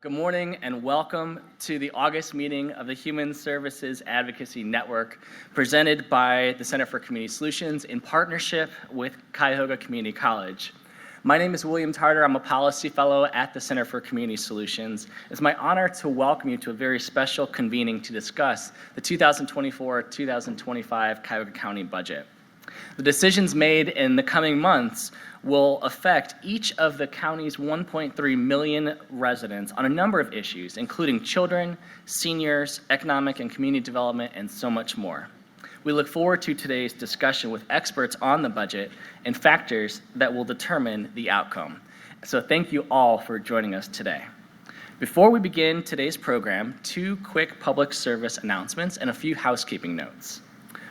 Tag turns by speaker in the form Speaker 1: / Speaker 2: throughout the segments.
Speaker 1: Good morning and welcome to the August meeting of the Human Services Advocacy Network, presented by the Center for Community Solutions in partnership with Cuyahoga Community College. My name is William Tarter. I'm a policy fellow at the Center for Community Solutions. It's my honor to welcome you to a very special convening to discuss the 2024-2025 Cuyahoga County budget. The decisions made in the coming months will affect each of the county's 1.3 million residents on a number of issues, including children, seniors, economic and community development, and so much more. We look forward to today's discussion with experts on the budget and factors that will determine the outcome. So thank you all for joining us today. Before we begin today's program, two quick public service announcements and a few housekeeping notes.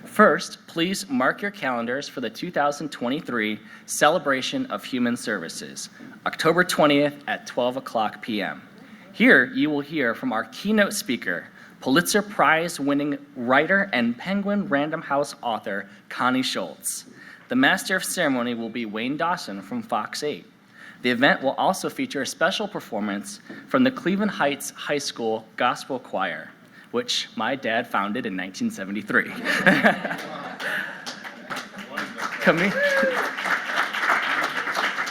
Speaker 1: First, please mark your calendars for the 2023 Celebration of Human Services, October 20th at 12 o'clock p.m. Here, you will hear from our keynote speaker, Pulitzer Prize-winning writer and Penguin Random House author, Connie Schultz. The Master of Ceremony will be Wayne Dawson from Fox 8. The event will also feature a special performance from the Cleveland Heights High School Gospel Choir, which my dad founded in 1973.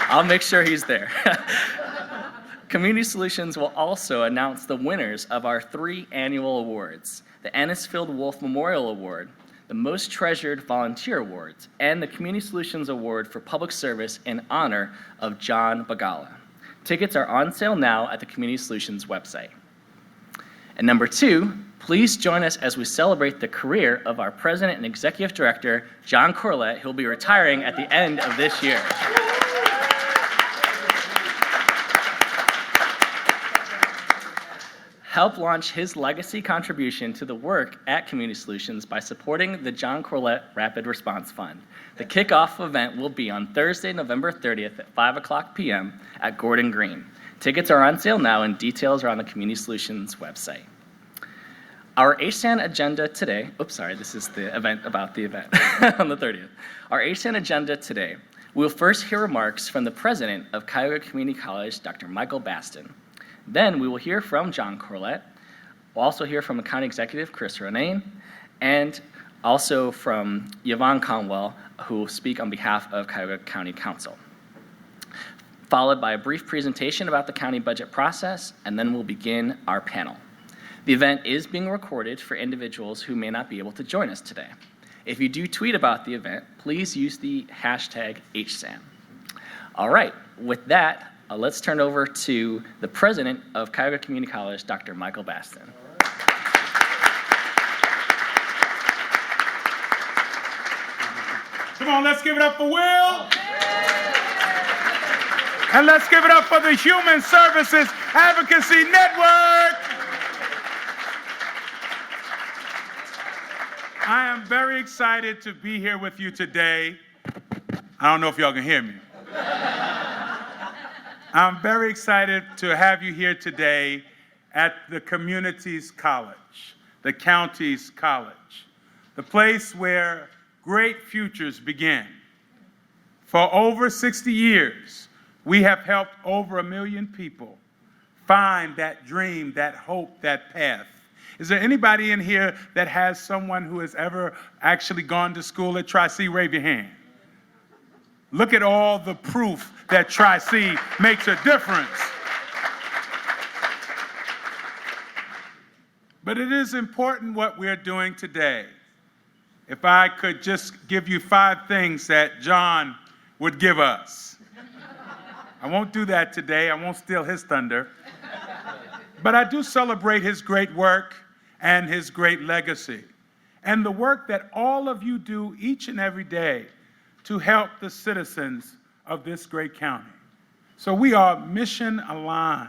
Speaker 1: I'll make sure he's there. Community Solutions will also announce the winners of our 3 annual awards: the Annisfield Wolf Memorial Award, the Most Treasured Volunteer Awards, and the Community Solutions Award for Public Service in honor of John Bagala. Tickets are on sale now at the Community Solutions website. And number 2, please join us as we celebrate the career of our President and Executive Director, John Corlett, who will be retiring at the end of this year. Help launch his legacy contribution to the work at Community Solutions by supporting the John Corlett Rapid Response Fund. The kickoff event will be on Thursday, November 30th at 5 o'clock p.m. at Gordon Green. Tickets are on sale now and details are on the Community Solutions website. Our HSAN agenda today, this is the event about the event on the 30th. Our HSAN agenda today, we'll first hear remarks from the president of Cuyahoga Community College, Dr. Michael Baston. Then we will hear from John Corlett. We'll also hear from County Executive Chris Ronayne, and also from Yvonne Conwell, who will speak on behalf of Cuyahoga County Council. Followed by a brief presentation about the county budget process, and then we'll begin our panel. The event is being recorded for individuals who may not be able to join us today. If you do tweet about the event, please use the hashtag HSAN. All right, with that, let's turn over to the president of Cuyahoga Community College, Dr. Michael Baston.
Speaker 2: Come on, let's give it up for Will. And let's give it up for the Human Services Advocacy Network. I am very excited to be here with you today. I don't know if y'all can hear me. I'm very excited to have you here today at the community's college, the county's college, the place where great futures begin. For over 60 years, we have helped over 1 million people find that dream, that hope, that path. Is there anybody in here that has someone who has ever actually gone to school at Tri-C? Wave your hand. Look at all the proof that Tri-C makes a difference. But it is important what we're doing today. If I could just give you 5 things that John would give us. I won't do that today. I won't steal his thunder. But I do celebrate his great work and his great legacy, and the work that all of you do each and every day to help the citizens of this great county. So we are mission aligned,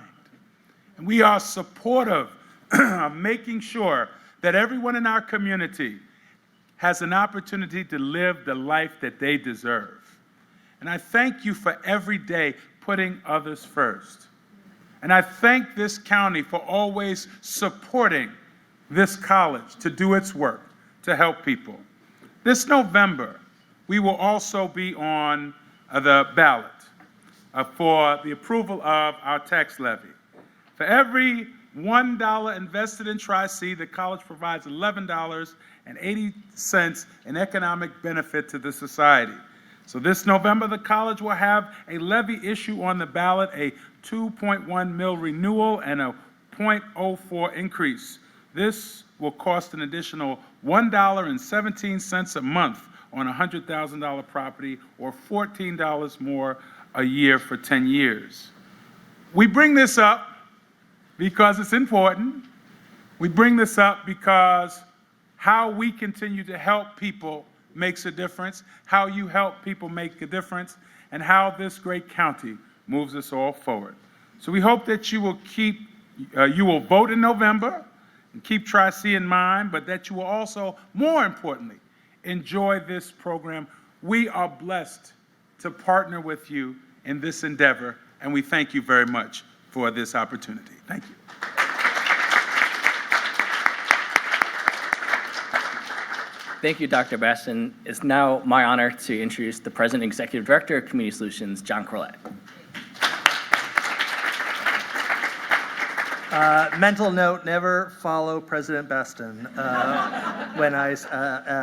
Speaker 2: and we are supportive of making sure that everyone in our community has an opportunity to live the life that they deserve. And I thank you for every day putting others first. And I thank this county for always supporting this college to do its work, to help people. This November, we will also be on the ballot for the approval of our tax levy. For every $1 invested in Tri-C, the college provides $11.80 in economic benefit to the society. So this November, the college will have a levy issue on the ballot, a 2.1 mil renewal and a 0.04 increase. This will cost an additional $1.17 a month on a $100,000 property, or $14 more a year for 10 years. We bring this up because it's important. We bring this up because how we continue to help people makes a difference, how you help people make a difference, and how this great county moves us all forward. So we hope that you will vote in November and keep Tri-C in mind, but that you will also, more importantly, enjoy this program. We are blessed to partner with you in this endeavor, and we thank you very much for this opportunity. Thank you.
Speaker 1: Thank you, Dr. Bastion. It's now my honor to introduce the President and Executive Director of Community Solutions, John Corlett.
Speaker 3: Mental note, never follow President Bastion when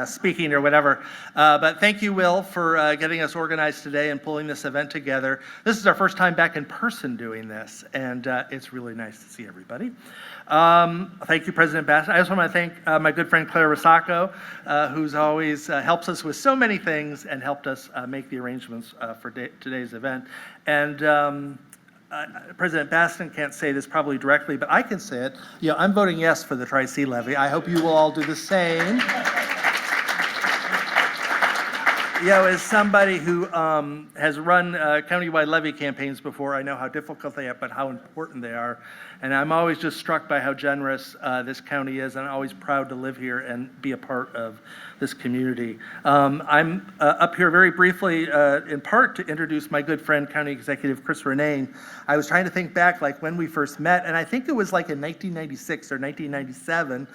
Speaker 3: speaking or whatever. But thank you, Will, for getting us organized today and pulling this event together. This is our first time back in person doing this, and it's really nice to see everybody. Thank you, President Bastion. I also want to thank my good friend Claire Rosacco, who's always helps us with so many things and helped us make the arrangements for today's event. And President Bastion can't say this probably directly, but I can say it. I'm voting yes for the Tri-C levy. I hope you will all do the same. As somebody who has run countywide levy campaigns before, I know how difficult they are, but how important they are. And I'm always just struck by how generous this county is, and I'm always proud to live here and be a part of this community. I'm up here very briefly, in part to introduce my good friend, County Executive Chris Ronayne. I was trying to think back like when we first met, and I think it was like in 1996 or 1997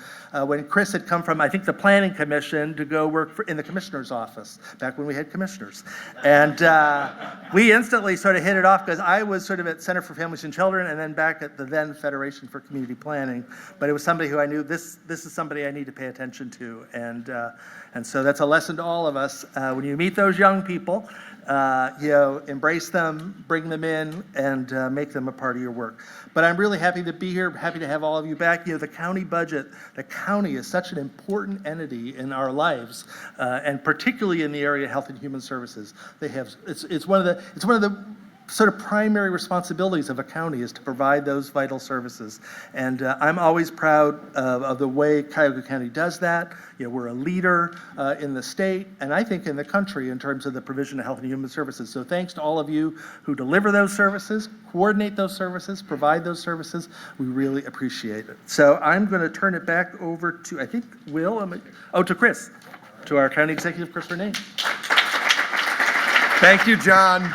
Speaker 3: when Chris had come from, I think, the Planning Commission to go work in the Commissioner's office, back when we had commissioners. And we instantly sort of hit it off because I was sort of at Center for Families and Children and then back at the then Federation for Community Planning. But it was somebody who I knew, this is somebody I need to pay attention to. And so that's a lesson to all of us. When you meet those young people, embrace them, bring them in, and make them a part of your work. But I'm really happy to be here, happy to have all of you back. The county budget, the county is such an important entity in our lives, and particularly in the area of health and human services. It's one of the sort of primary responsibilities of a county is to provide those vital services. And I'm always proud of the way Cuyahoga County does that. We're a leader in the state and I think in the country in terms of the provision of health and human services. So thanks to all of you who deliver those services, coordinate those services, provide those services. We really appreciate it. So I'm going to turn it back over to, I think, to Chris, to our County Executive, Chris Ronayne.
Speaker 4: Thank you, John.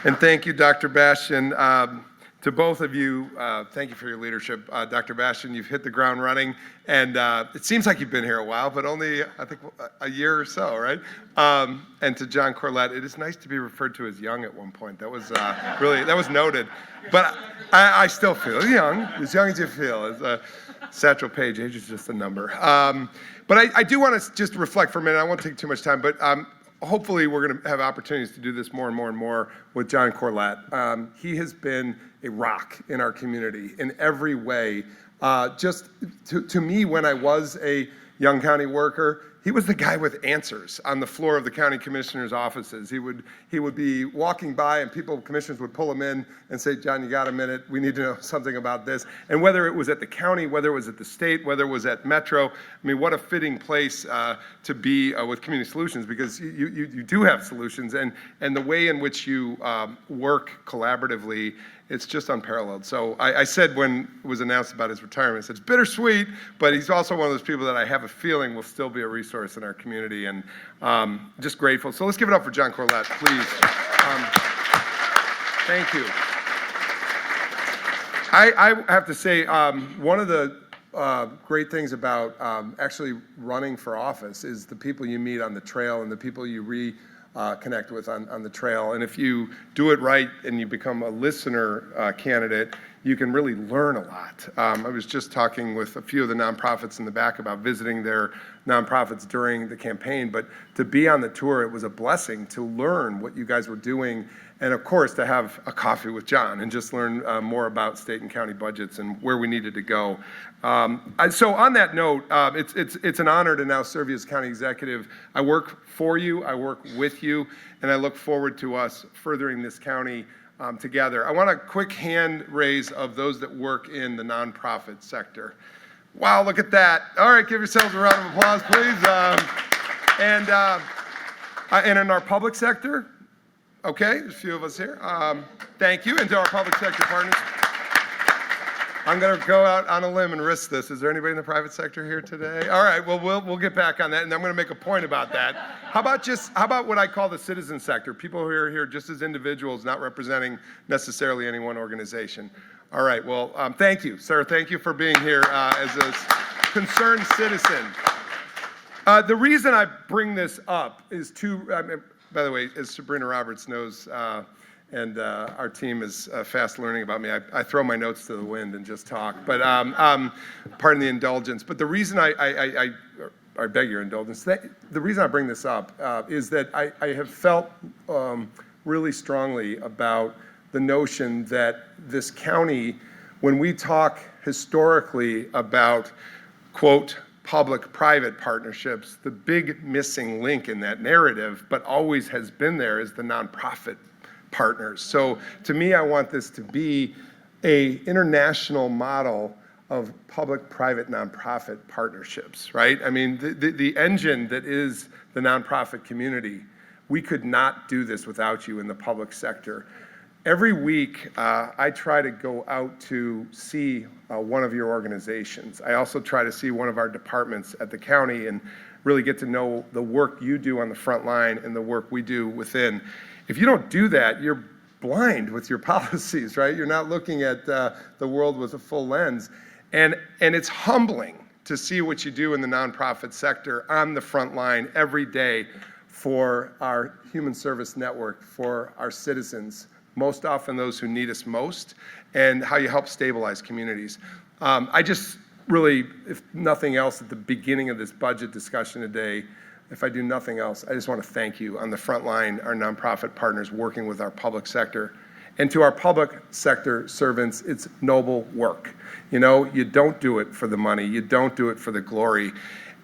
Speaker 4: And thank you, Dr. Bastion. To both of you, thank you for your leadership. Dr. Bastion, you've hit the ground running, and it seems like you've been here a while, but only, I think, a year or so, right? And to John Corlett, it is nice to be referred to as young at one point. That was that was noted. But I still feel young as you feel. As Satchel Paige, age is just a number. But I do want to just reflect for a minute. I won't take too much time, but hopefully we're going to have opportunities to do this more and more and more with John Corlett. He has been a rock in our community in every way. Just to me, when I was a young county worker, he was the guy with answers on the floor of the county commissioner's offices. He would be walking by and commissioners would pull him in and say, John, you got a minute? We need to know something about this. And whether it was at the county, whether it was at the state, whether it was at Metro, I mean, what a fitting place to be with Community Solutions, because you do have solutions, and the way in which you work collaboratively, it's just unparalleled. So I said when it was announced about his retirement, I said it's bittersweet, but he's also one of those people that I have a feeling will still be a resource in our community, and just grateful. So let's give it up for John Corlett, please. Thank you. I have to say, one of the great things about actually running for office is the people you meet on the trail and the people you connect with on the trail. And if you do it right and you become a listener candidate, you can really learn a lot. I was just talking with a few of the nonprofits in the back about visiting their nonprofits during the campaign, but to be on the tour, it was a blessing to learn what you guys were doing, and of course to have a coffee with John and just learn more about state and county budgets and where we needed to go. So on that note, it's an honor to now serve you as county executive. I work for you, I work with you, and I look forward to us furthering this county together. I want a quick hand raise of those that work in the nonprofit sector. Wow, look at that. All right, give yourselves a round of applause, please. And in our public sector, okay, there's a few of us here. Thank you. And to our public sector partners. I'm going to go out on a limb and risk this. Is there anybody in the private sector here today? All right, well, we'll get back on that, and I'm going to make a point about that. How about what I call the citizen sector? People who are here just as individuals, not representing necessarily any one organization. All right, well, thank you, sir. Thank you for being here as a concerned citizen. The reason I bring this up is by the way, as Sabrina Roberts knows, and our team is fast learning about me. I throw my notes to the wind and just talk, but pardon the indulgence. But the reason I beg your indulgence, the reason I bring this up is that I have felt really strongly about the notion that this county, when we talk historically about, quote, public-private partnerships, the big missing link in that narrative, but always has been there, is the nonprofit partners. So to me, I want this to be an international model of public-private nonprofit partnerships, right? I mean, the engine that is the nonprofit community, we could not do this without you in the public sector. Every week, I try to go out to see one of your organizations. I also try to see one of our departments at the county and really get to know the work you do on the front line and the work we do within. If you don't do that, you're blind with your policies, right? You're not looking at the world with a full lens. And it's humbling to see what you do in the nonprofit sector on the front line every day for our human service network, for our citizens, most often those who need us most, and how you help stabilize communities. I just really, if nothing else, at the beginning of this budget discussion today, if I do nothing else, I just want to thank you on the front line, our nonprofit partners working with our public sector. And to our public sector servants, it's noble work. You know, you don't do it for the money, you don't do it for the glory,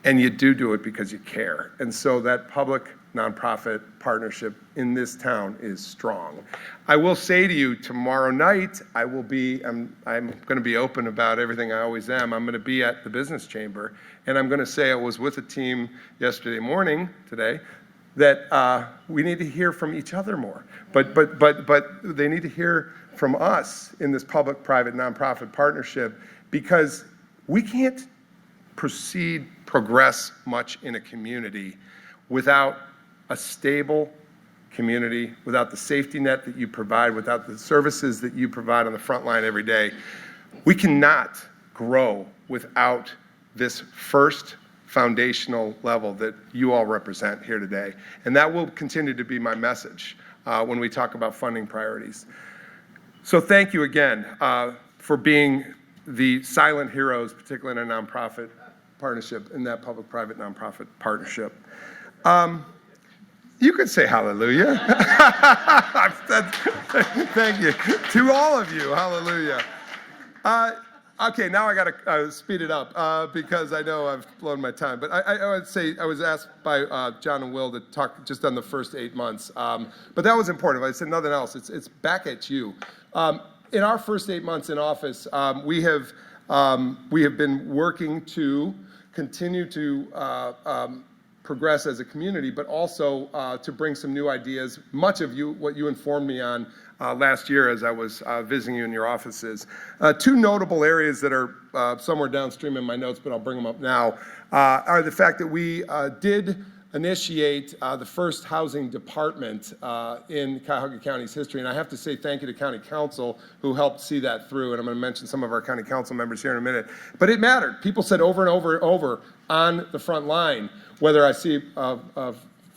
Speaker 4: and you do it because you care. And so that public nonprofit partnership in this town is strong. I will say to you, tomorrow night, I'm going to be open about everything I always am. I'm going to be at the business chamber, and I'm going to say I was with a team yesterday morning, today, that we need to hear from each other more. But they need to hear from us in this public-private nonprofit partnership, because we can't progress much in a community without a stable community, without the safety net that you provide, without the services that you provide on the front line every day. We cannot grow without this first foundational level that you all represent here today. And that will continue to be my message when we talk about funding priorities. So thank you again for being the silent heroes, particularly in a nonprofit partnership, in that public-private nonprofit partnership. You could say hallelujah. Thank you. To all of you, hallelujah. Okay, now I got to speed it up because I know I've blown my time. But I would say I was asked by John and Will to talk just on the first 8 months. But that was important. If I said nothing else, it's back at you. In our first 8 months in office, we have been working to continue to progress as a community, but also to bring some new ideas. Much of what you informed me on last year as I was visiting you in your offices. Two notable areas that are somewhere downstream in my notes, but I'll bring them up now, are the fact that we did initiate the first housing department in Cuyahoga County's history. And I have to say thank you to County Council who helped see that through. And I'm going to mention some of our County Council members here in a minute. But it mattered. People said over and over and over on the front line, whether I see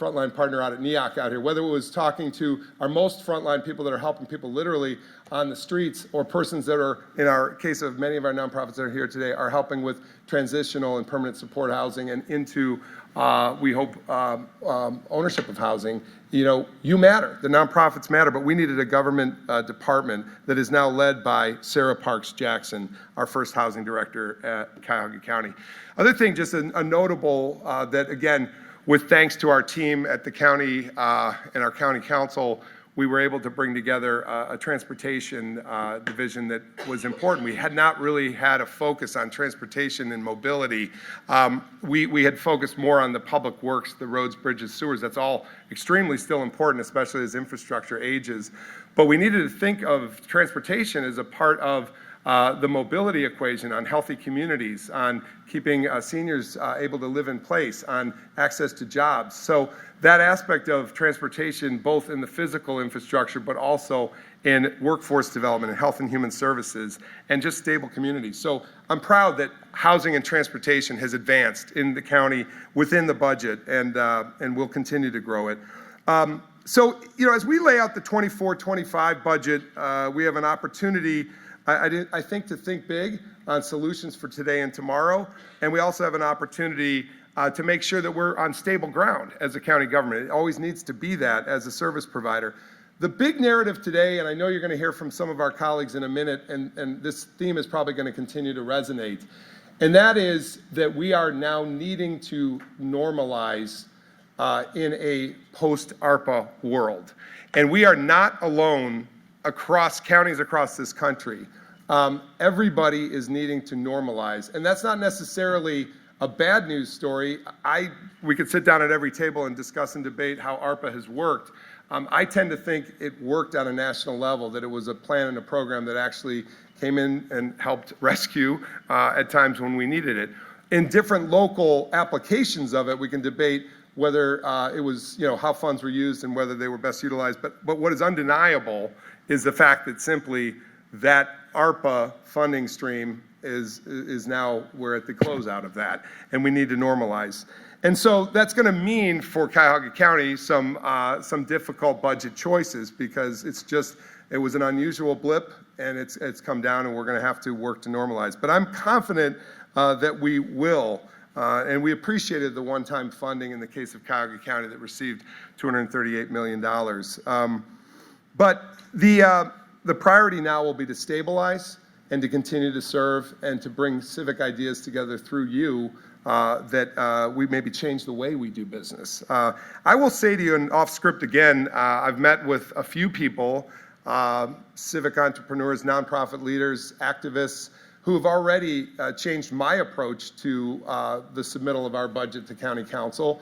Speaker 4: frontline partner out at NEOC out here, whether it was talking to our most frontline people that are helping people literally on the streets, or persons that are, in our case of many of our nonprofits that are here today, are helping with transitional and permanent support housing and into, we hope, ownership of housing. You matter. The nonprofits matter, but we needed a government department that is now led by Sarah Parks Jackson, our first housing director at Cuyahoga County. Other thing, just a notable that, again, with thanks to our team at the county and our county council, we were able to bring together a transportation division that was important. We had not really had a focus on transportation and mobility. We had focused more on the public works, the roads, bridges, sewers. That's all extremely still important, especially as infrastructure ages. But we needed to think of transportation as a part of the mobility equation, on healthy communities, on keeping seniors able to live in place, on access to jobs. So that aspect of transportation, both in the physical infrastructure, but also in workforce development and health and human services, and just stable communities. So I'm proud that housing and transportation has advanced in the county within the budget, and we'll continue to grow it. So, as we lay out the 24-25 budget, we have an opportunity, I think, to think big on solutions for today and tomorrow. And we also have an opportunity to make sure that we're on stable ground as a county government. It always needs to be that as a service provider. The big narrative today, and I know you're going to hear from some of our colleagues in a minute, and this theme is probably going to continue to resonate, and that is that we are now needing to normalize in a post-ARPA world. And we are not alone across counties across this country. Everybody is needing to normalize, and that's not necessarily a bad news story. We could sit down at every table and discuss and debate how ARPA has worked. I tend to think it worked on a national level, that it was a plan and a program that actually came in and helped rescue at times when we needed it. In different local applications of it, we can debate whether it was, how funds were used and whether they were best utilized. But what is undeniable is the fact that simply that ARPA funding stream is now, we're at the closeout of that, and we need to normalize. And so that's going to mean for Cuyahoga County some difficult budget choices, because it was an unusual blip, and it's come down, and we're going to have to work to normalize. But I'm confident that we will, and we appreciated the one-time funding in the case of Cuyahoga County that received $238 million. But the priority now will be to stabilize and to continue to serve and to bring civic ideas together through you that we maybe change the way we do business. I will say to you, and off script again, I've met with a few people, civic entrepreneurs, nonprofit leaders, activists, who have already changed my approach to the submittal of our budget to County Council,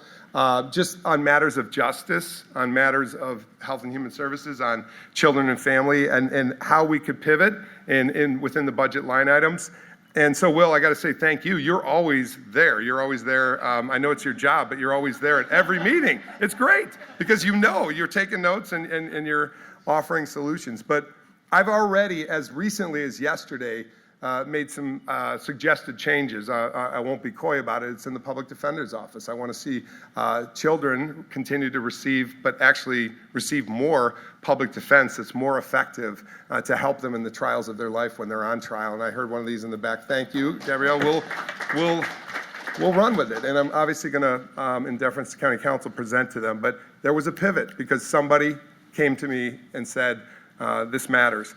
Speaker 4: just on matters of justice, on matters of health and human services, on children and family, and how we could pivot within the budget line items. And so, Will, I got to say thank you. You're always there. You're always there. I know it's your job, but you're always there at every meeting. It's great, because you're taking notes and you're offering solutions. But I've already, as recently as yesterday, made some suggested changes. I won't be coy about it. It's in the public defender's office. I want to see children continue to receive, but actually receive more public defense that's more effective to help them in the trials of their life when they're on trial. And I heard one of these in the back. Thank you, Gabrielle. We'll run with it. And I'm obviously going to, in deference to County Council, present to them. But there was a pivot because somebody came to me and said, this matters.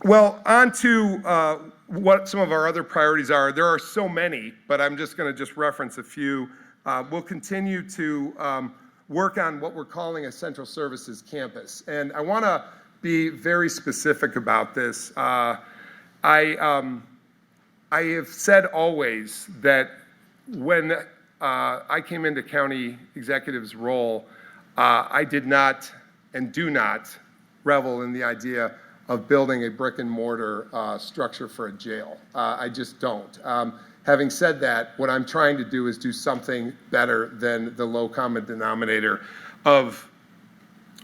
Speaker 4: Well, on to what some of our other priorities are. There are so many, but I'm just going to reference a few. We'll continue to work on what we're calling a central services campus. And I want to be very specific about this. I have said always that when I came into county executive's role, I did not and do not revel in the idea of building a brick and mortar structure for a jail. I just don't. Having said that, what I'm trying to do is do something better than the low common denominator of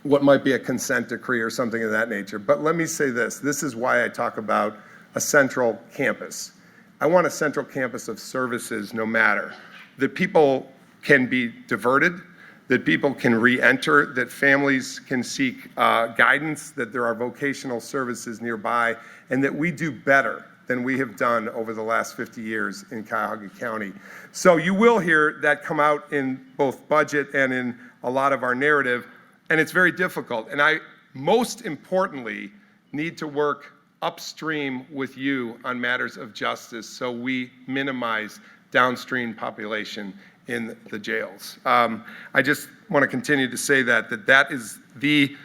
Speaker 4: what might be a consent decree or something of that nature. But let me say this. This is why I talk about a central campus. I want a central campus of services no matter. That people can be diverted, that people can re-enter, that families can seek guidance, that there are vocational services nearby, and that we do better than we have done over the last 50 years in Cuyahoga County. So you will hear that come out in both budget and in a lot of our narrative, and it's very difficult. And I, most importantly, need to work upstream with you on matters of justice so we minimize downstream population in the jails. I just want to continue to say that is the,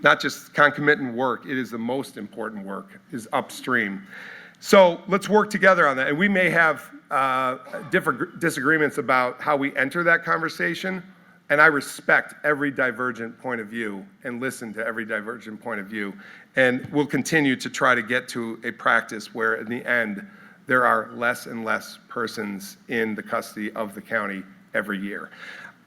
Speaker 4: not just concomitant work, it is the most important work, is upstream. So let's work together on that. And we may have different disagreements about how we enter that conversation, and I respect every divergent point of view and listen to every divergent point of view. And we'll continue to try to get to a practice where in the end, there are less and less persons in the custody of the county every year.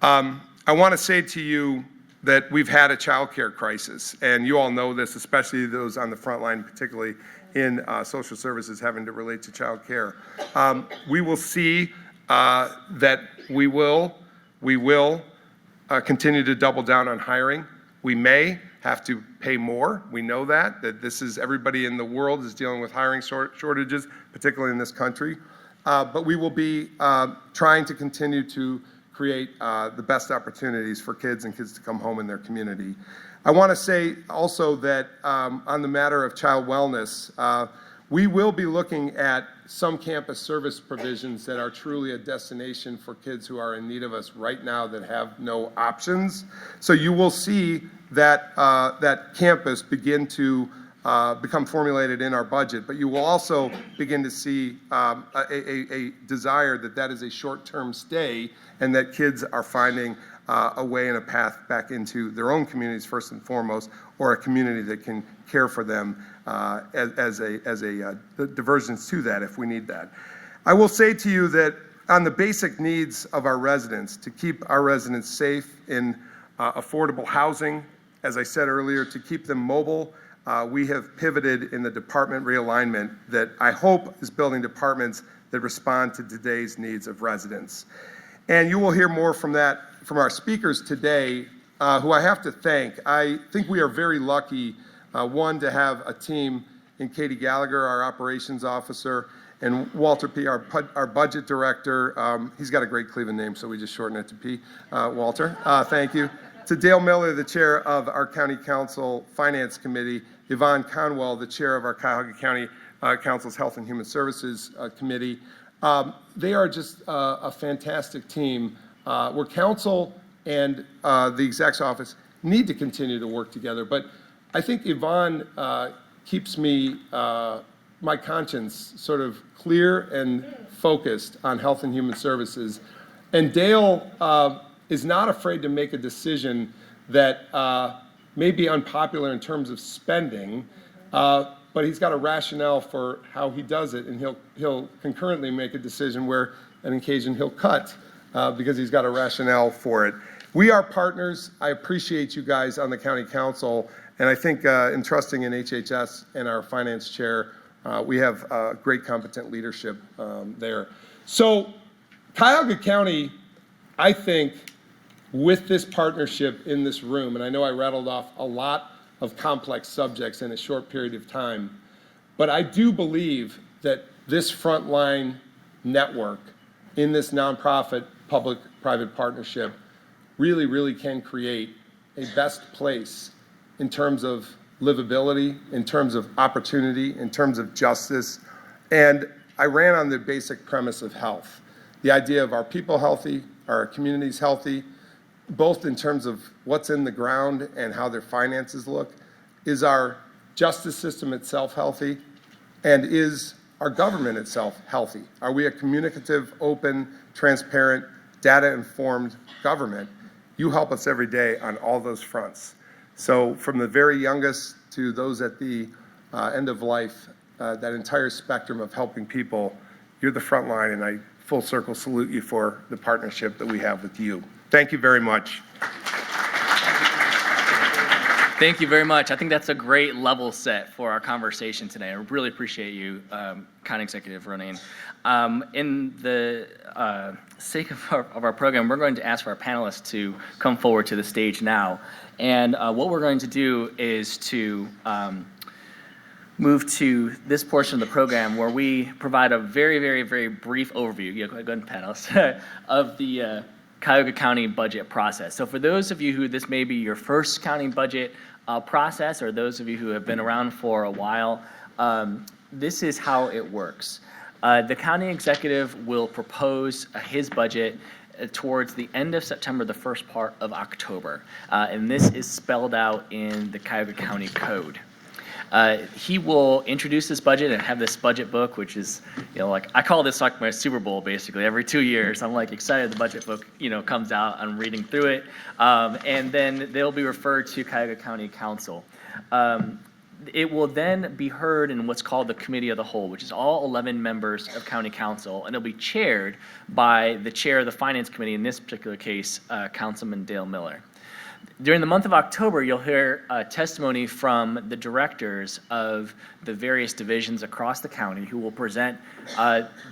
Speaker 4: I want to say to you that we've had a child care crisis, and you all know this, especially those on the front line, particularly in social services having to relate to child care. We will see that we will continue to double down on hiring. We may have to pay more. We know that this is, everybody in the world is dealing with hiring shortages, particularly in this country. But we will be trying to continue to create the best opportunities for kids and kids to come home in their community. I want to say also that on the matter of child wellness, we will be looking at some campus service provisions that are truly a destination for kids who are in need of us right now that have no options. So you will see that that campus begin to become formulated in our budget, but you will also begin to see a desire that is a short-term stay and that kids are finding a way and a path back into their own communities first and foremost, or a community that can care for them as a divergence to that if we need that. I will say to you that on the basic needs of our residents, to keep our residents safe in affordable housing, as I said earlier, to keep them mobile, we have pivoted in the department realignment that I hope is building departments that respond to today's needs of residents. And you will hear more from that from our speakers today, who I have to thank. I think we are very lucky, one, to have a team in Katie Gallagher, our operations officer, and Walter P., our budget director. He's got a great Cleveland name, so we just shorten it to P. Walter, thank you. To Dale Miller, the chair of our County Council Finance Committee, Yvonne Conwell, the chair of our Cuyahoga County Council's Health and Human Services Committee. They are just a fantastic team where council and the exec's office need to continue to work together. But I think Yvonne keeps me, my conscience sort of clear and focused on health and human services. And Dale is not afraid to make a decision that may be unpopular in terms of spending, but he's got a rationale for how he does it, and he'll concurrently make a decision where, on occasion, he'll cut because he's got a rationale for it. We are partners. I appreciate you guys on the county council, and I think in trusting in HHS and our finance chair, we have great competent leadership there. So Cuyahoga County, I think, with this partnership in this room, and I know I rattled off a lot of complex subjects in a short period of time, but I do believe that this frontline network in this nonprofit public-private partnership really, really can create a best place in terms of livability, in terms of opportunity, in terms of justice. And I ran on the basic premise of health, the idea of our people healthy, our communities healthy, both in terms of what's in the ground and how their finances look. Is our justice system itself healthy? And is our government itself healthy? Are we a communicative, open, transparent, data-informed government? You help us every day on all those fronts. So from the very youngest to those at the end of life, that entire spectrum of helping people, you're the front line, and I full circle salute you for the partnership that we have with you. Thank you very much.
Speaker 1: Thank you very much. I think that's a great level set for our conversation today. I really appreciate you, County Executive Ronayne. In the sake of our program, we're going to ask for our panelists to come forward to the stage now. And what we're going to do is to move to this portion of the program where we provide a very, very, very brief overview, go ahead, panelists, of the Cuyahoga County budget process. So for those of you who this may be your first county budget process, or those of you who have been around for a while, this is how it works. The county executive will propose his budget towards the end of September, the first part of October. And this is spelled out in the Cuyahoga County Code. He will introduce this budget and have this budget book, which is, like, I call this like my Super Bowl, basically. Every 2 years, I'm like excited the budget book, comes out. I'm reading through it. And then they'll be referred to Cuyahoga County Council. It will then be heard in what's called the Committee of the Whole, which is all 11 members of County Council, and it'll be chaired by the chair of the Finance Committee, in this particular case, Councilman Dale Miller. During the month of October, you'll hear testimony from the directors of the various divisions across the county who will present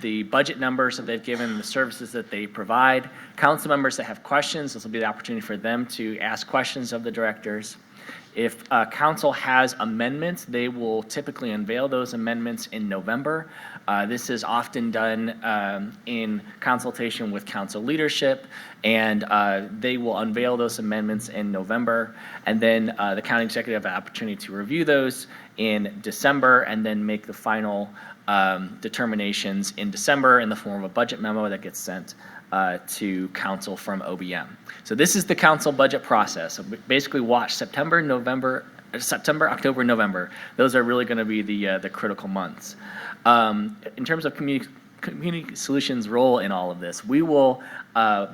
Speaker 1: the budget numbers that they've given, the services that they provide. Council members that have questions, this will be the opportunity for them to ask questions of the directors. If council has amendments, they will typically unveil those amendments in November. This is often done in consultation with council leadership, and they will unveil those amendments in November. And then the county executive have an opportunity to review those in December, and then make the final determinations in December in the form of a budget memo that gets sent to council from OBM. So this is the council budget process. So basically watch September, October, November. Those are really going to be the critical months. In terms of Community Solutions' role in all of this, we will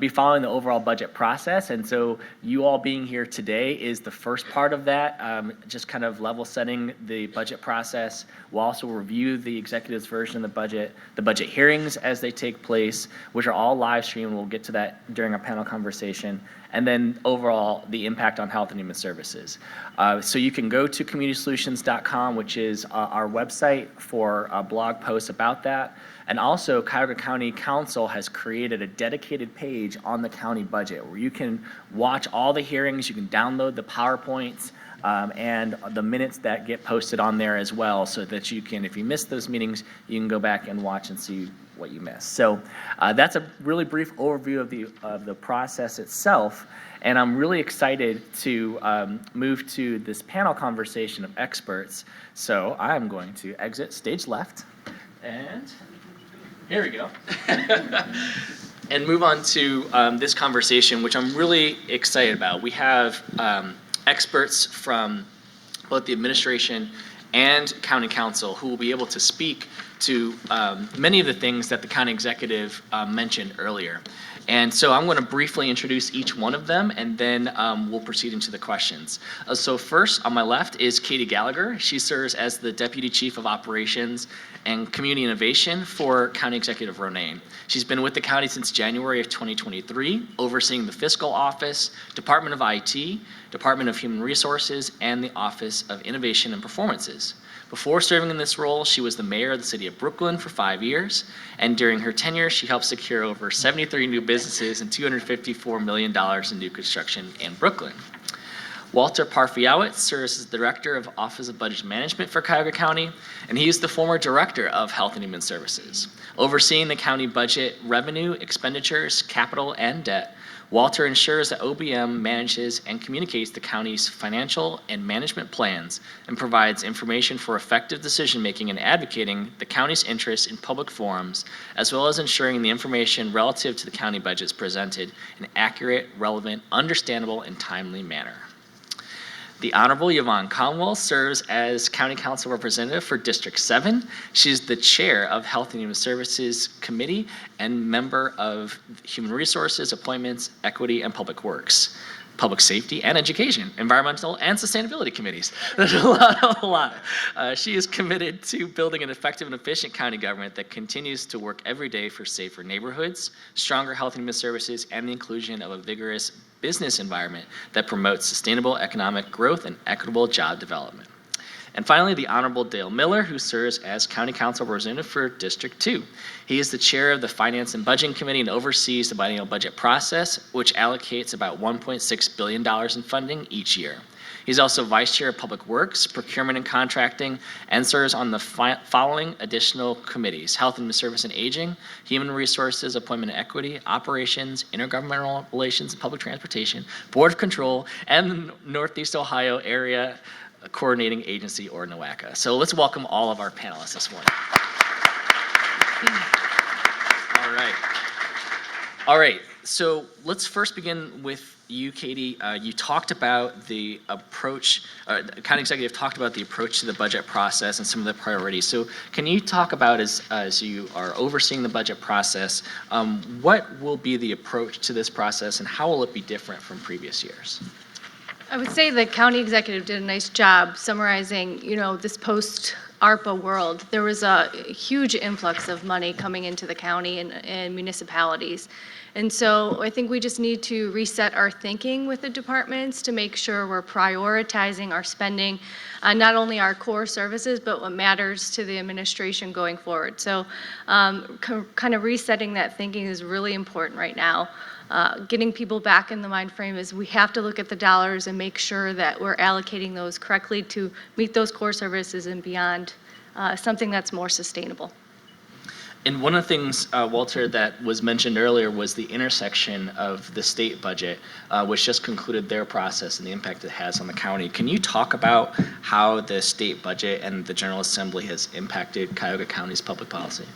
Speaker 1: be following the overall budget process, and so you all being here today is the first part of that, just kind of level setting the budget process. We'll also review the executive's version of the budget hearings as they take place, which are all live streamed. We'll get to that during our panel conversation. And then overall, the impact on health and human services. So you can go to communitysolutions.com, which is our website for blog posts about that. And also, Cuyahoga County Council has created a dedicated page on the county budget where you can watch all the hearings, you can download the PowerPoints, and the minutes that get posted on there as well, so that you can, if you missed those meetings, you can go back and watch and see what you missed. So that's a really brief overview of the process itself, and I'm really excited to move to this panel conversation of experts. So I'm going to exit stage left, and here we go. And move on to this conversation, which I'm really excited about. We have experts from both the administration and county council who will be able to speak to many of the things that the county executive mentioned earlier. And so I'm going to briefly introduce each one of them, and then we'll proceed into the questions. So first, on my left, is Katie Gallagher. She serves as the Deputy Chief of Operations and Community Innovation for County Executive Ronayne. She's been with the county since January of 2023, overseeing the Fiscal Office, Department of IT, Department of Human Resources, and the Office of Innovation and Performances. Before serving in this role, she was the mayor of the city of Brooklyn for 5 years, and during her tenure, she helped secure over 73 new businesses and $254 million in new construction in Brooklyn. Walter Parfiowicz serves as the Director of Office of Budget Management for Cuyahoga County, and he is the former Director of Health and Human Services. Overseeing the county budget, revenue, expenditures, capital, and debt, Walter ensures that OBM manages and communicates the county's financial and management plans and provides information for effective decision-making and advocating the county's interests in public forums, as well as ensuring the information relative to the county budget is presented in an accurate, relevant, understandable, and timely manner. The Honorable Yvonne Conwell serves as County Council Representative for District 7. She's the Chair of Health and Human Services Committee and member of Human Resources, Appointments, Equity, and Public Works, Public Safety and Education, Environmental and Sustainability Committees. There's a lot. She is committed to building an effective and efficient county government that continues to work every day for safer neighborhoods, stronger health and human services, and the inclusion of a vigorous business environment that promotes sustainable economic growth and equitable job development. And finally, the Honorable Dale Miller, who serves as County Council Representative for District 2. He is the chair of the Finance and Budgeting Committee and oversees the biennial budget process, which allocates about $1.6 billion in funding each year. He's also vice chair of Public Works, Procurement and Contracting, and serves on the following additional committees: Health and Service and Aging, Human Resources, Appointment and Equity, Operations, Intergovernmental Relations and Public Transportation, Board of Control, and the Northeast Ohio Area Coordinating Agency, or NOACA. So let's welcome all of our panelists this morning. All right. So let's first begin with you, Katie. You talked about the approach, the county executive talked about the approach to the budget process and some of the priorities. So can you talk about, as you are overseeing the budget process, what will be the approach to this process and how will it be different from previous years?
Speaker 5: I would say the county executive did a nice job summarizing, this post-ARPA world. There was a huge influx of money coming into the county and municipalities. And so I think we just need to reset our thinking with the departments to make sure we're prioritizing our spending on not only our core services, but what matters to the administration going forward. So kind of resetting that thinking is really important right now. Getting people back in the mind frame is we have to look at the dollars and make sure that we're allocating those correctly to meet those core services and beyond, something that's more sustainable.
Speaker 1: And one of the things, Walter, that was mentioned earlier was the intersection of the state budget, which just concluded their process and the impact it has on the county. Can you talk about how the state budget and the General Assembly has impacted Cuyahoga County's public policy?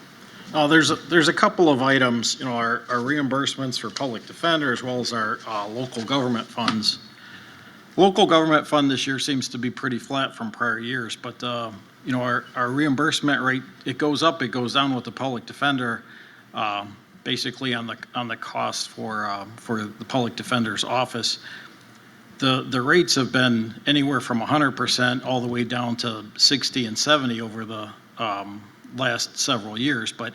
Speaker 6: There's a couple of items, our reimbursements for public defender as well as our local government funds. Local government fund this year seems to be pretty flat from prior years, but our reimbursement rate, it goes up, it goes down with the public defender, basically on the cost for the public defender's office. The rates have been anywhere from 100% all the way down to 60 and 70 over the last several years, but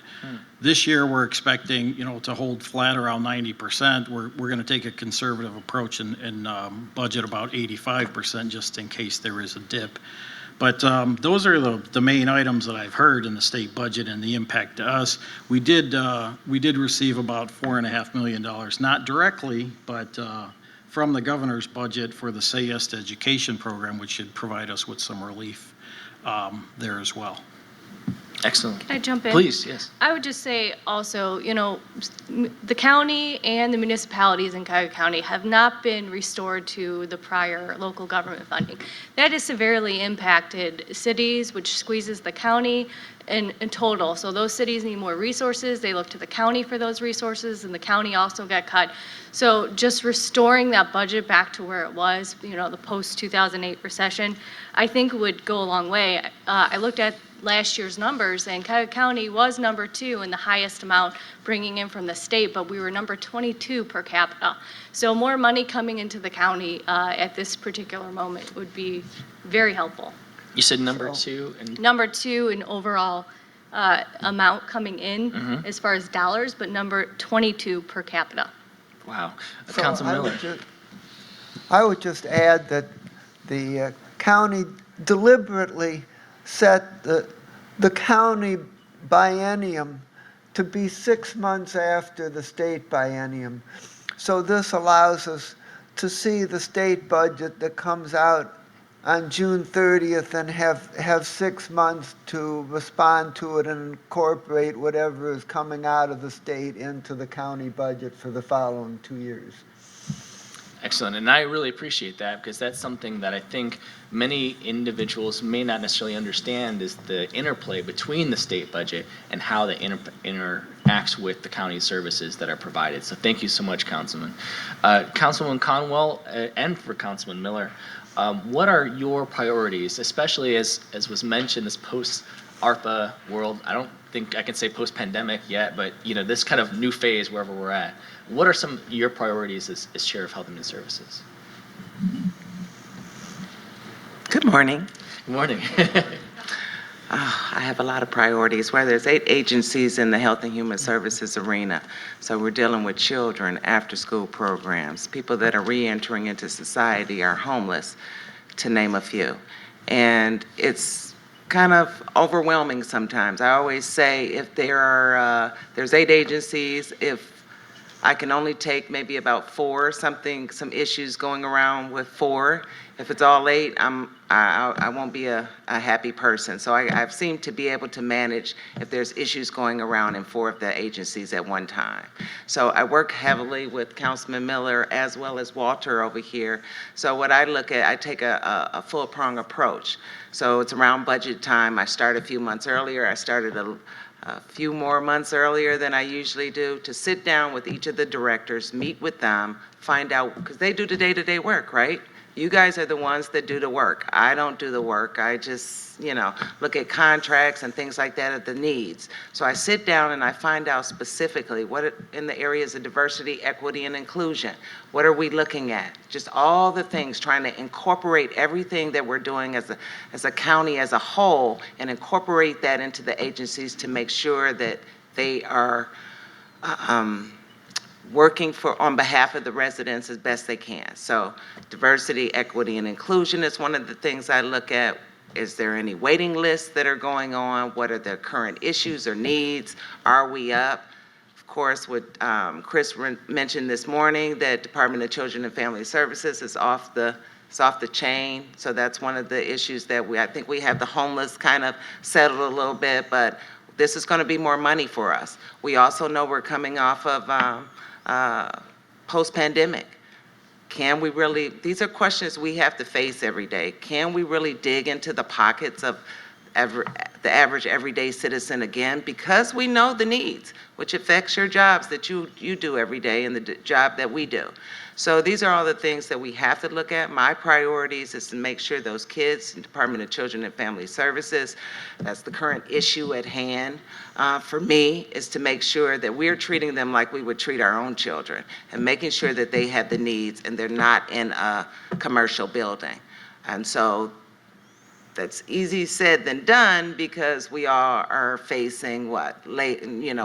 Speaker 6: this year we're expecting to hold flat around 90%. We're going to take a conservative approach and budget about 85% just in case there is a dip. But those are the main items that I've heard in the state budget and the impact to us. We did receive about $4.5 million, not directly, but from the governor's budget for the Say Yes to Education program, which should provide us with some relief there as well.
Speaker 1: Excellent.
Speaker 5: Can I jump in?
Speaker 1: Please, yes.
Speaker 5: I would just say also, the county and the municipalities in Cuyahoga County have not been restored to the prior local government funding. That has severely impacted cities, which squeezes the county in total. So those cities need more resources. They look to the county for those resources, and the county also got cut. So just restoring that budget back to where it was, the post-2008 recession, I think would go a long way. I looked at last year's numbers, and Cuyahoga County was number 2 in the highest amount bringing in from the state, but we were number 22 per capita. So more money coming into the county at this particular moment would be very helpful.
Speaker 1: You said number 2? And
Speaker 5: Number 2 in overall amount coming in as far as dollars, but number 22 per capita.
Speaker 1: wow.
Speaker 7: So
Speaker 1: Councilman Miller.
Speaker 7: I would just add that the county deliberately set the county biennium to be 6 months after the state biennium. So this allows us to see the state budget that comes out on June 30th and have 6 months to respond to it and incorporate whatever is coming out of the state into the county budget for the following 2 years.
Speaker 1: Excellent, and I really appreciate that because that's something that I think many individuals may not necessarily understand is the interplay between the state budget and how that interacts with the county services that are provided. So thank you so much, Councilman. Councilwoman Conwell and for Councilman Miller, what are your priorities, especially as was mentioned, this post-ARPA world? I don't think I can say post-pandemic yet, but this kind of new phase wherever we're at. What are some of your priorities as Chair of Health and Human Services?
Speaker 8: Good morning.
Speaker 1: Good morning.
Speaker 8: I have a lot of priorities. Where there's 8 agencies in the health and human services arena. So we're dealing with children, after-school programs, people that are re-entering into society, are homeless, to name a few. And it's kind of overwhelming sometimes. I always say if there's 8 agencies, if I can only take maybe about 4, some issues going around with 4. If it's all 8, I won't be a happy person. So I've seemed to be able to manage if there's issues going around in 4 of the agencies at one time. So I work heavily with Councilman Miller as well as Walter over here. So what I look at, I take a full-prong approach. So it's around budget time. I start a few months earlier. I started a few more months earlier than I usually do to sit down with each of the directors, meet with them, find out, because they do the day-to-day work, right? You guys are the ones that do the work. I don't do the work. I just, look at contracts and things like that at the needs. So I sit down and I find out specifically in the areas of diversity, equity, and inclusion, what are we looking at? Just all the things, trying to incorporate everything that we're doing as a county as a whole and incorporate that into the agencies to make sure that they are working on behalf of the residents as best they can. So diversity, equity, and inclusion is one of the things I look at. Is there any waiting lists that are going on? What are the current issues or needs? Are we up? Of course, what Chris mentioned this morning, that Department of Children and Family Services is off the chain. So that's one of the issues that I think we have the homeless kind of settled a little bit, but this is going to be more money for us. We also know we're coming off of post-pandemic. Can we really, these are questions we have to face every day. Can we really dig into the pockets of the average everyday citizen again? Because we know the needs, which affects your jobs that you do every day and the job that we do. So these are all the things that we have to look at. My priorities is to make sure those kids in Department of Children and Family Services, that's the current issue at hand. For me, is to make sure that we're treating them like we would treat our own children and making sure that they have the needs and they're not in a commercial building. And so that's easy said than done, because we all are facing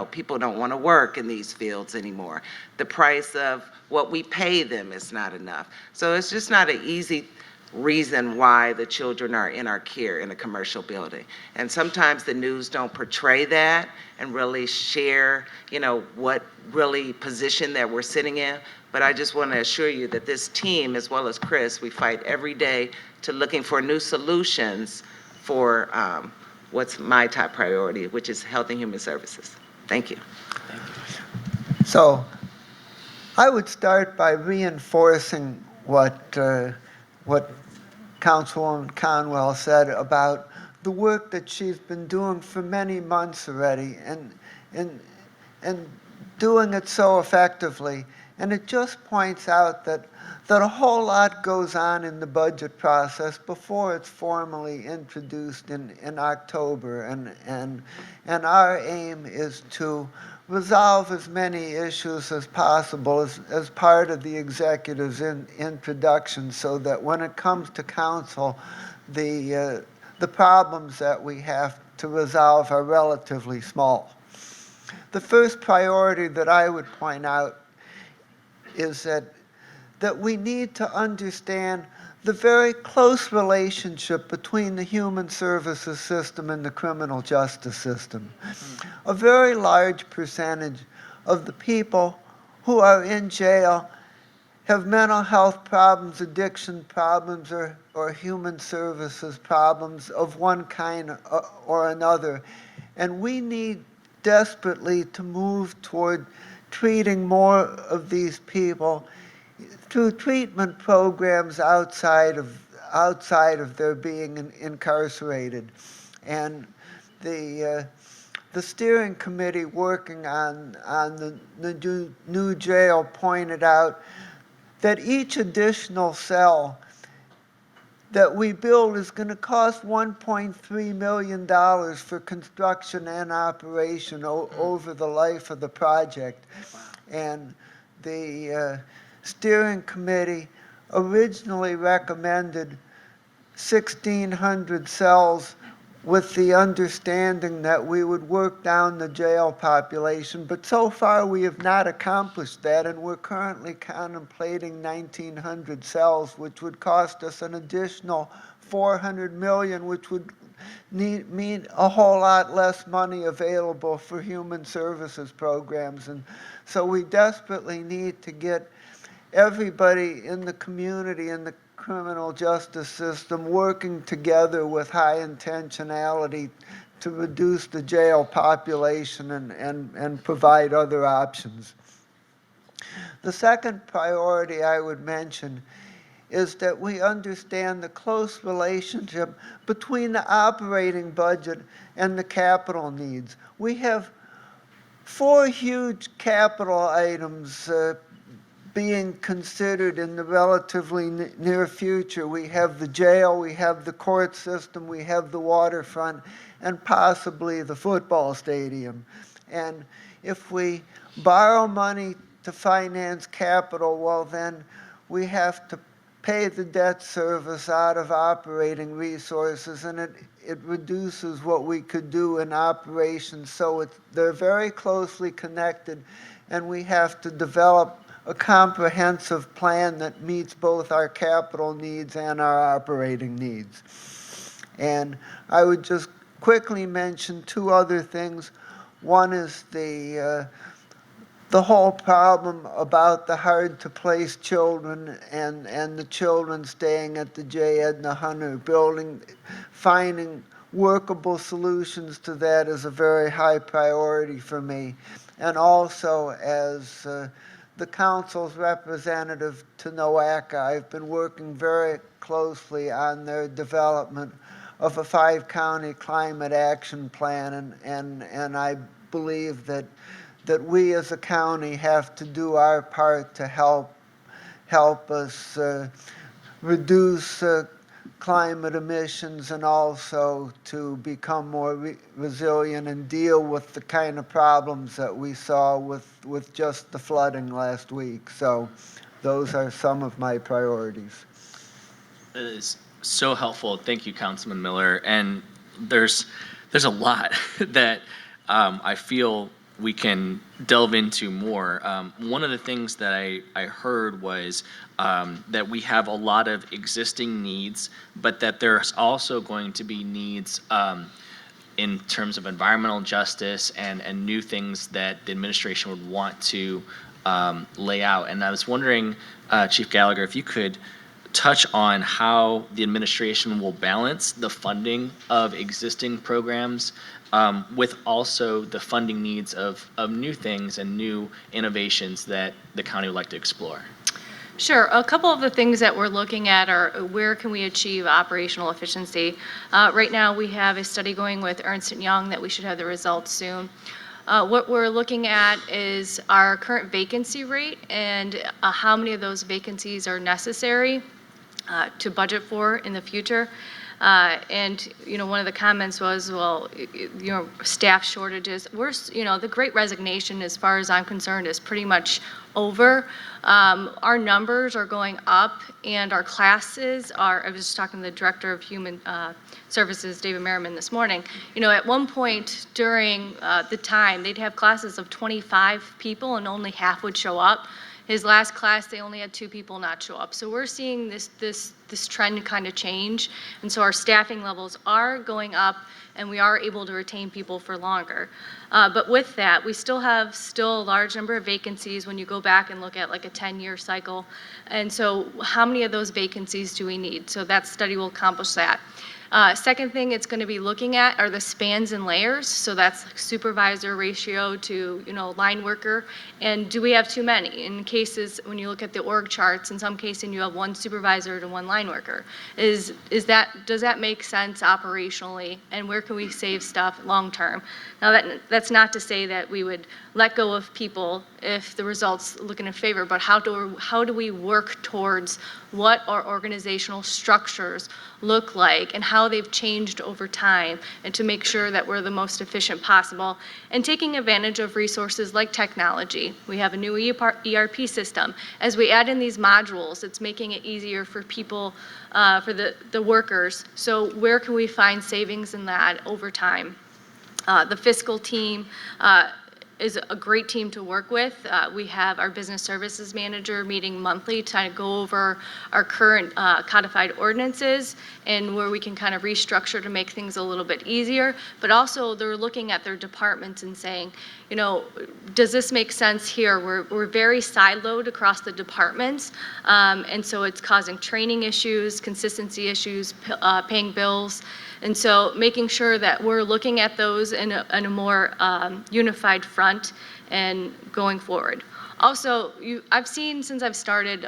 Speaker 8: people don't want to work in these fields anymore. The price of what we pay them is not enough. So it's just not an easy reason why the children are in our care in a commercial building. And sometimes the news don't portray that and really share, what really position that we're sitting in. But I just want to assure you that this team, as well as Chris, we fight every day to looking for new solutions for what's my top priority, which is health and human services. Thank you.
Speaker 7: So I would start by reinforcing what Councilwoman Conwell said about the work that she's been doing for many months already and doing it so effectively. And it just points out that a whole lot goes on in the budget process before it's formally introduced in October. And our aim is to resolve as many issues as possible as part of the executive's introduction, so that when it comes to council, the problems that we have to resolve are relatively small. The first priority that I would point out is that we need to understand the very close relationship between the human services system and the criminal justice system. A very large percentage of the people who are in jail have mental health problems, addiction problems, or human services problems of one kind or another. And we need desperately to move toward treating more of these people through treatment programs outside of their being incarcerated. And the steering committee working on the new jail pointed out that each additional cell that we build is going to cost $1.3 million for construction and operation over the life of the project. And the steering committee originally recommended 1,600 cells with the understanding that we would work down the jail population, but so far we have not accomplished that, and we're currently contemplating 1,900 cells, which would cost us an additional $400 million, which would mean a whole lot less money available for human services programs. And so we desperately need to get everybody in the community, in the criminal justice system, working together with high intentionality to reduce the jail population and provide other options. The second priority I would mention is that we understand the close relationship between the operating budget and the capital needs. We have 4 huge capital items being considered in the relatively near future. We have the jail, we have the court system, we have the waterfront, and possibly the football stadium. And if we borrow money to finance capital, well then we have to pay the debt service out of operating resources, and it reduces what we could do in operations. So they're very closely connected, and we have to develop a comprehensive plan that meets both our capital needs and our operating needs. And I would just quickly mention 2 other things. One is the whole problem about the hard-to-place children and the children staying at the J. Edna Hunter building. Finding workable solutions to that is a very high priority for me. And also, as the council's representative to NOACA, I've been working very closely on their development of a 5-county climate action plan, and I believe that we as a county have to do our part to help us reduce climate emissions and also to become more resilient and deal with the kind of problems that we saw with just the flooding last week. So those are some of my priorities.
Speaker 1: It is so helpful. Thank you, Councilman Miller. And there's a lot that I feel we can delve into more. One of the things that I heard was that we have a lot of existing needs, but that there's also going to be needs in terms of environmental justice and new things that the administration would want to lay out. And I was wondering, Chief Gallagher, if you could touch on how the administration will balance the funding of existing programs with also the funding needs of new things and new innovations that the county would like to explore.
Speaker 5: Sure. A couple of the things that we're looking at are where can we achieve operational efficiency. Right now we have a study going with Ernst & Young that we should have the results soon. What we're looking at is our current vacancy rate and how many of those vacancies are necessary to budget for in the future. And, one of the comments was, well, staff shortages. The Great Resignation, as far as I'm concerned, is pretty much over. Our numbers are going up, and our classes are, I was just talking to the Director of Human Services, David Merriman, this morning. At one point during the time, they'd have classes of 25 people, and only half would show up. His last class, they only had 2 people not show up. So we're seeing this trend kind of change. And so our staffing levels are going up, and we are able to retain people for longer. But with that, we still have a large number of vacancies when you go back and look at like a 10-year cycle. And so how many of those vacancies do we need? So that study will accomplish that. Second thing it's going to be looking at are the spans and layers. So that's like supervisor ratio to, line worker. And do we have too many? In cases, when you look at the org charts, in some cases you have 1 supervisor to 1 line worker. Does that make sense operationally? And where can we save stuff long term? Now that's not to say that we would let go of people if the results look in favor, but how do we work towards what our organizational structures look like, and how how they've changed over time and to make sure that we're the most efficient possible and taking advantage of resources like technology. We have a new ERP system. As we add in these modules, it's making it easier for people, for the workers. So where can we find savings in that over time? The fiscal team is a great team to work with. We have our business services manager meeting monthly to kind of go over our current codified ordinances and where we can kind of restructure to make things a little bit easier. But also they're looking at their departments and saying, you know, does this make sense here? We're very siloed across the departments, and so it's causing training issues, consistency issues, paying bills. And so making sure that we're looking at those in a more unified front and going forward. Also, I've seen since I've started,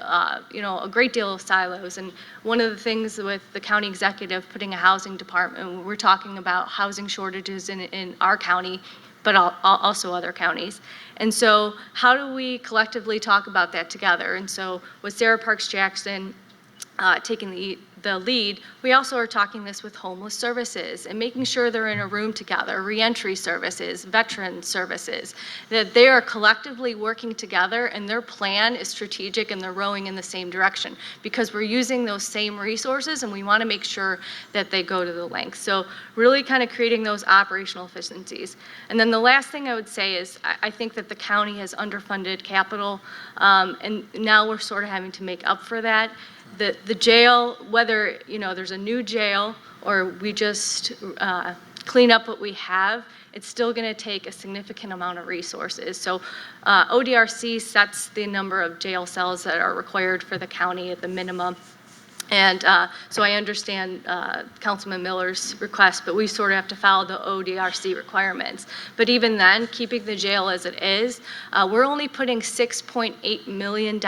Speaker 5: you know, a great deal of silos. And one of the things with the county executive putting a housing department, we're talking about housing shortages in our county, but also other counties. And so how do we collectively talk about that together? And so with Sarah Parks Jackson taking the lead, we also are talking this with homeless services and making sure they're in a room together, reentry services, veteran services, that they are collectively working together and their plan is strategic and they're rowing in the same direction because we're using those same resources and we want to make sure that they go to the length. So really kind of creating those operational efficiencies. And then the last thing I would say is I think that the county has underfunded capital, and now we're sort of having to make up for that. The jail, whether, you know, there's a new jail or we just clean up what we have, it's still going to take a significant amount of resources. So ODRC sets the number of jail cells that are required for the county at the minimum. And so I understand Councilman Miller's request, but we sort of have to follow the ODRC requirements. But even then, keeping the jail as it is, we're only putting $6.8 million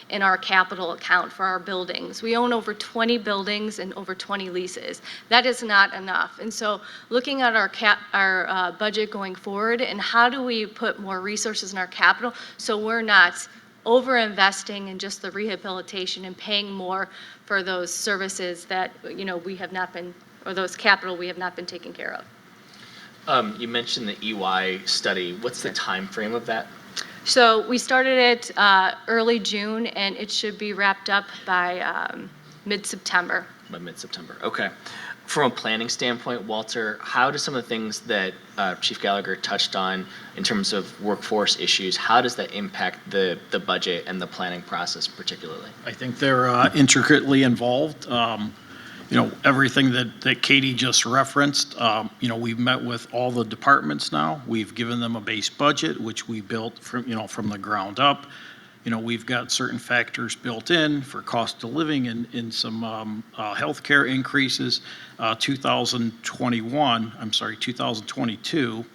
Speaker 5: in our capital account for our buildings. We own over 20 buildings and over 20 leases. That is not enough. And so looking at our budget going forward and how do we put more resources in our capital so we're not over-investing in just the rehabilitation and paying more for those services that, you know, we have not been, or those capital we have not been taking care of.
Speaker 1: You mentioned the EY study. What's the time frame of that?
Speaker 5: So we started it early June and it should be wrapped up by mid-September.
Speaker 1: By mid-September, okay. From a planning standpoint, Walter, how do some of the things that Chief Gallagher touched on in terms of workforce issues, how does that impact the budget and the planning process particularly?
Speaker 6: I think they're intricately involved. You know, everything that Katie just referenced, you know, we've met with all the departments now. We've given them a base budget, which we built from, you know, from the ground up. You know, we've got certain factors built in for cost of living and some healthcare increases. 2022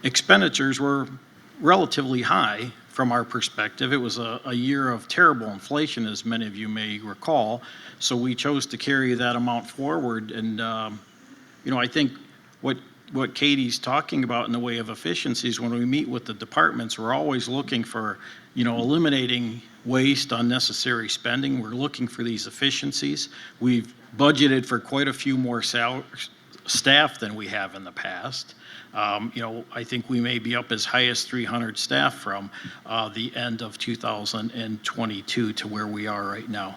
Speaker 6: expenditures were relatively high from our perspective. It was a year of terrible inflation, as many of you may recall. So we chose to carry that amount forward. And, you know, I think what Katie's talking about in the way of efficiencies, when we meet with the departments, we're always looking for, you know, eliminating waste, unnecessary spending. We're looking for these efficiencies. We've budgeted for quite a few more staff than we have in the past. You know, I think we may be up as high as 300 staff from the end of 2022 to where we are right now.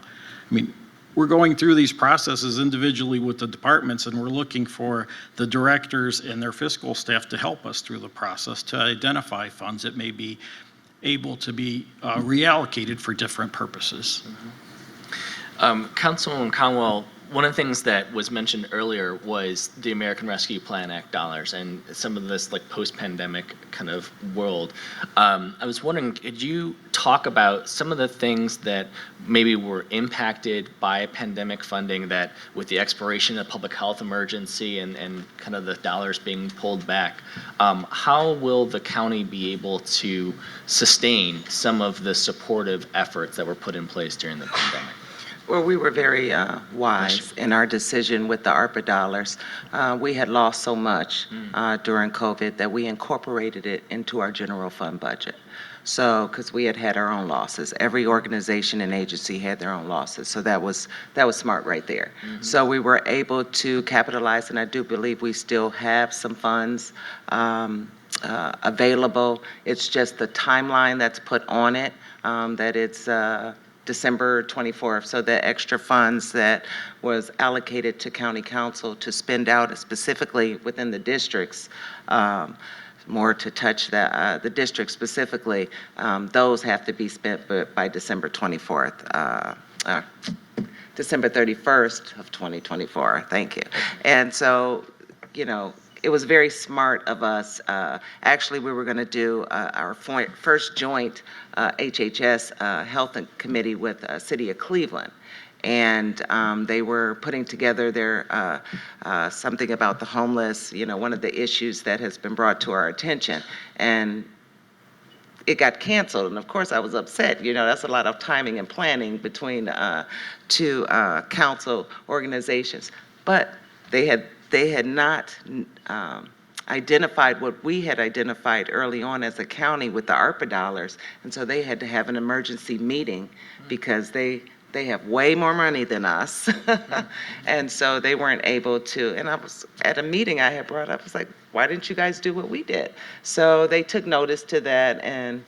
Speaker 6: I mean, we're going through these processes individually with the departments, and we're looking for the directors and their fiscal staff to help us through the process to identify funds that may be able to be reallocated for different purposes.
Speaker 1: Councilwoman Conwell, one of the things that was mentioned earlier was the American Rescue Plan Act dollars and some of this like post-pandemic kind of world. I was wondering, could you talk about some of the things that maybe were impacted by pandemic funding that with the expiration of public health emergency and kind of the dollars being pulled back, how will the county be able to sustain some of the supportive efforts that were put in place during the pandemic?
Speaker 8: Well, we were very wise in our decision with the ARPA dollars. We had lost so much during COVID that we incorporated it into our general fund budget. So, because we had our own losses. Every organization and agency had their own losses. So that was smart right there. So we were able to capitalize, and I do believe we still have some funds available. It's just the timeline that's put on it, that it's December 24th. So the extra funds that was allocated to county council to spend out specifically within the districts, more to touch the district specifically, those have to be spent by December 24th, December 31st of 2024. Thank you. And so, it was very smart of us. Actually, we were going to do our first joint HHS Health Committee with City of Cleveland. And they were putting together their something about the homeless, one of the issues that has been brought to our attention. And it got canceled. And of course, I was upset. That's a lot of timing and planning between two council organizations. But they had not identified what we had identified early on as a county with the ARPA dollars. And so they had to have an emergency meeting because they have way more money than us. And so they weren't able to, and I was at a meeting I had brought up, I was like, why didn't you guys do what we did? So they took notice to that, and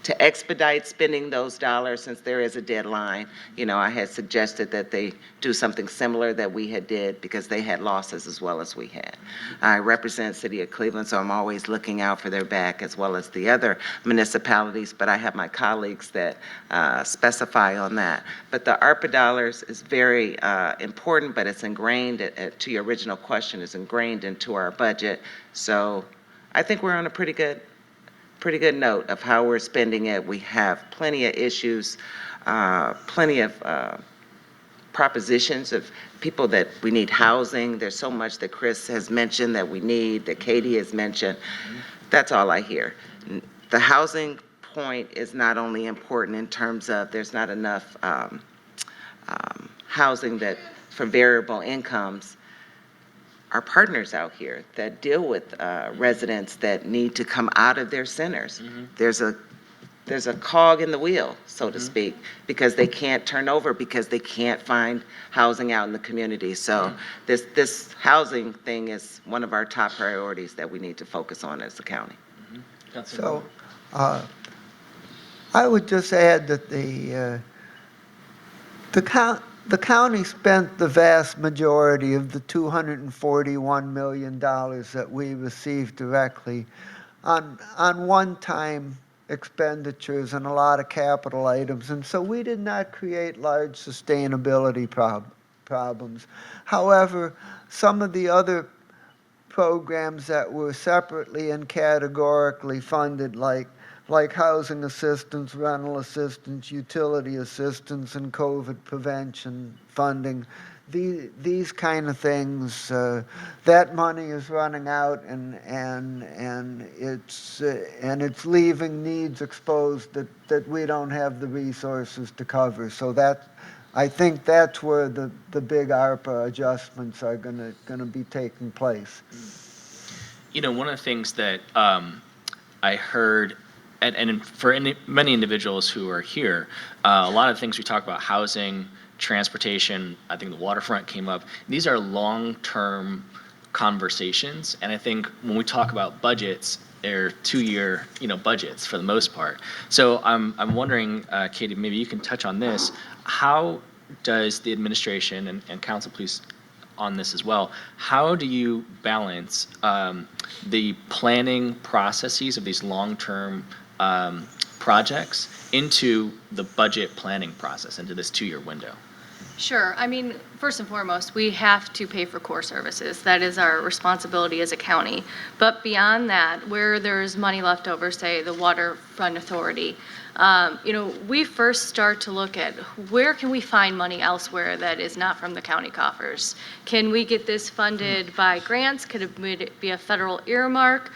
Speaker 8: to expedite spending those dollars, since there is a deadline, I had suggested that they do something similar that we had did, because they had losses as well as we had. I represent City of Cleveland, so I'm always looking out for their back as well as the other municipalities, but I have my colleagues that specify on that. But the ARPA dollars is very important, but it's ingrained, to your original question, is ingrained into our budget. So I think we're on a pretty good note of how we're spending it. We have plenty of issues, plenty of propositions of people that we need housing. There's so much that Chris has mentioned that we need, that Katie has mentioned. That's all I hear. The housing point is not only important in terms of there's not enough housing that for variable incomes. Our partners out here that deal with residents that need to come out of their centers. There's a cog in the wheel, so to speak, because they can't turn over, because they can't find housing out in the community. So this housing thing is one of our top priorities that we need to focus on as a county.
Speaker 7: So I would just add that the county spent the vast majority of the $241 million that we received directly on one-time expenditures and a lot of capital items. And so we did not create large sustainability problems. However, some of the other programs that were separately and categorically funded, like housing assistance, rental assistance, utility assistance, and COVID prevention funding, these kind of things, that money is running out, and it's leaving needs exposed that we don't have the resources to cover. So I think that's where the big ARPA adjustments are gonna be taking place.
Speaker 1: One of the things that I heard, and for many individuals who are here, a lot of things we talk about, housing, transportation, I think the waterfront came up. These are long-term conversations, and I think when we talk about budgets, they're 2-year, budgets for the most part. So I'm wondering, Katie, maybe you can touch on this. How does the administration and council, please, on this as well, how do you balance the planning processes of these long-term projects into the budget planning process, into this 2-year window?
Speaker 5: Sure. First and foremost, we have to pay for core services. That is our responsibility as a county. But beyond that, where there's money left over, say the waterfront authority, we first start to look at where can we find money elsewhere that is not from the county coffers. Can we get this funded by grants? Could it be a federal earmark?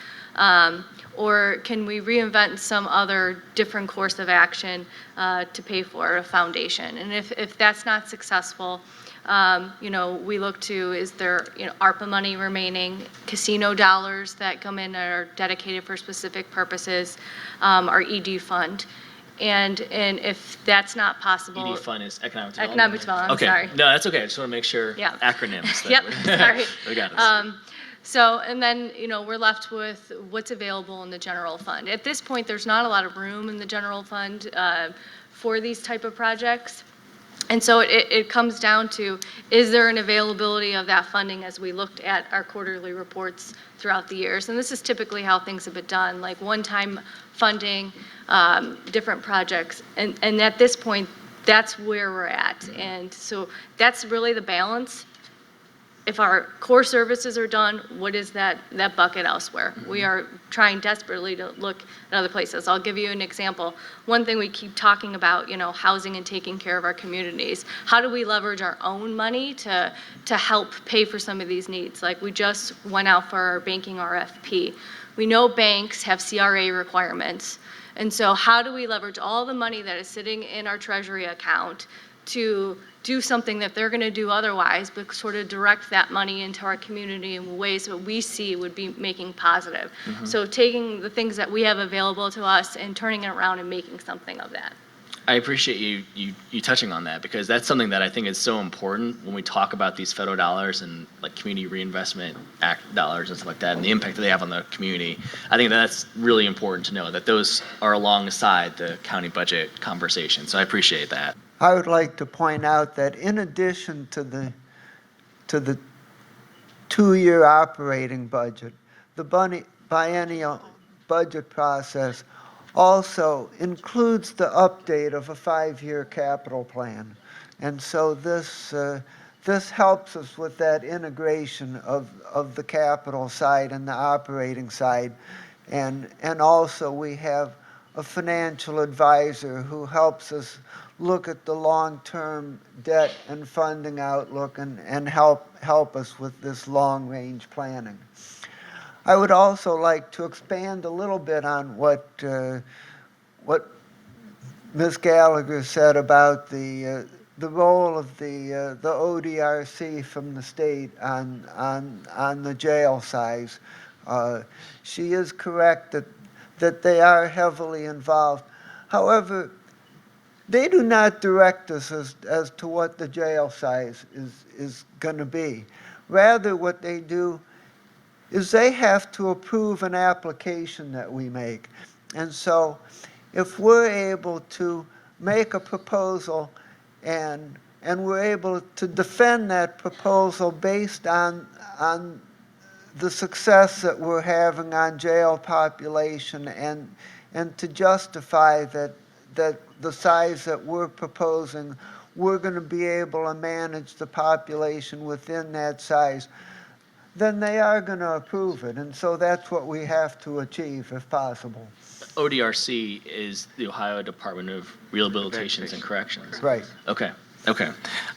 Speaker 5: or can we reinvent some other different course of action to pay for a foundation? And if that's not successful, we look to, is there, ARPA money remaining, casino dollars that come in that are dedicated for specific purposes, our ED fund. And if that's not possible.
Speaker 1: ED fund is economic development.
Speaker 5: Economic development, I'm
Speaker 1: okay.
Speaker 5: sorry.
Speaker 1: No, that's okay. I just want to make sure.
Speaker 5: Yeah.
Speaker 1: Acronyms.
Speaker 5: Yep, sorry.
Speaker 1: We got this.
Speaker 5: So, and then, we're left with what's available in the general fund. At this point, there's not a lot of room in the general fund for these type of projects. And so it comes down to, is there an availability of that funding as we looked at our quarterly reports throughout the years? And this is typically how things have been done, like one-time funding, different projects. And at this point, that's where we're at. And so that's really the balance. If our core services are done, what is that bucket elsewhere? We are trying desperately to look at other places. I'll give you an example. One thing we keep talking about, housing and taking care of our communities. How do we leverage our own money to help pay for some of these needs? Like we just went out for our banking RFP. We know banks have CRA requirements. And so how do we leverage all the money that is sitting in our treasury account to do something that they're going to do otherwise, but sort of direct that money into our community in ways that we see would be making positive. So taking the things that we have available to us and turning it around and making something of that.
Speaker 1: I appreciate you touching on that, because that's something that I think is so important when we talk about these federal dollars and like Community Reinvestment Act dollars and stuff like that, and the impact that they have on the community. I think that's really important to know that those are alongside the county budget conversation. So I appreciate that.
Speaker 7: I would like to point out that in addition to the 2-year operating budget, the biennial budget process also includes the update of a 5-year capital plan. And so this helps us with that integration of the capital side and the operating side. And also we have a financial advisor who helps us look at the long-term debt and funding outlook and help us with this long-range planning. I would also like to expand a little bit on what Ms. Gallagher said about the role of the ODRC from the state on the jail size. She is correct that they are heavily involved. However, they do not direct us as to what the jail size is going to be. Rather, what they do is they have to approve an application that we make. And so if we're able to make a proposal and we're able to defend that proposal based on the success that we're having on jail population and to justify that the size that we're proposing, we're going to be able to manage the population within that size, then they are going to approve it. And so that's what we have to achieve if possible.
Speaker 1: ODRC is the Ohio Department of Rehabilitation and Corrections.
Speaker 7: Right.
Speaker 1: Okay.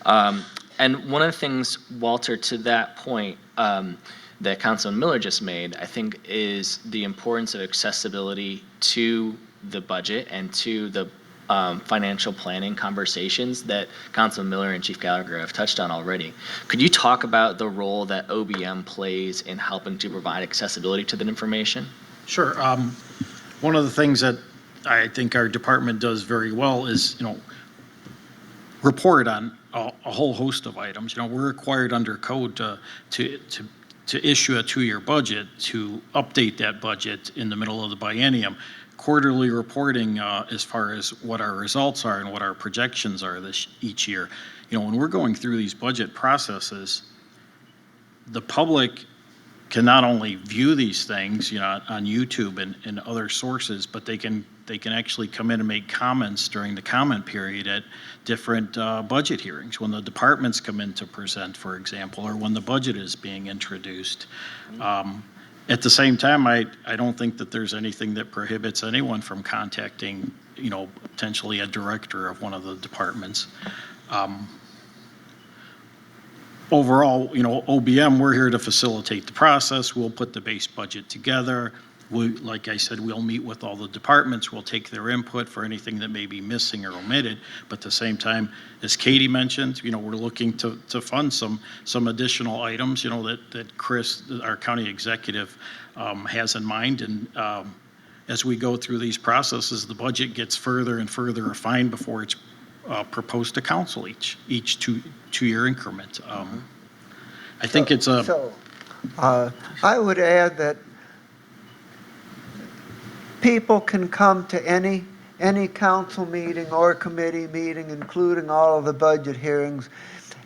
Speaker 1: And one of the things, Walter, to that point that Councilman Miller just made, I think, is the importance of accessibility to the budget and to the financial planning conversations that Councilman Miller and Chief Gallagher have touched on already. Could you talk about the role that OBM plays in helping to provide accessibility to that information?
Speaker 6: Sure. One of the things that I think our department does very well is, report on a whole host of items. We're required under code to issue a 2-year budget, to update that budget in the middle of the biennium. Quarterly reporting as far as what our results are and what our projections are each year. When we're going through these budget processes, the public can not only view these things, on YouTube and other sources, but they can actually come in and make comments during the comment period at different budget hearings, when the departments come in to present, for example, or when the budget is being introduced. At the same time, I don't think that there's anything that prohibits anyone from contacting, potentially a director of one of the departments. Overall, OBM, we're here to facilitate the process. We'll put the base budget together. Like I said, we'll meet with all the departments, we'll take their input for anything that may be missing or omitted. But at the same time, as Katie mentioned, we're looking to fund some additional items, that Chris, our county executive, has in mind. And as we go through these processes, the budget gets further and further refined before it's proposed to council each two-year increment. I think it's a.
Speaker 7: So, I would add that people can come to any council meeting or committee meeting, including all of the budget hearings,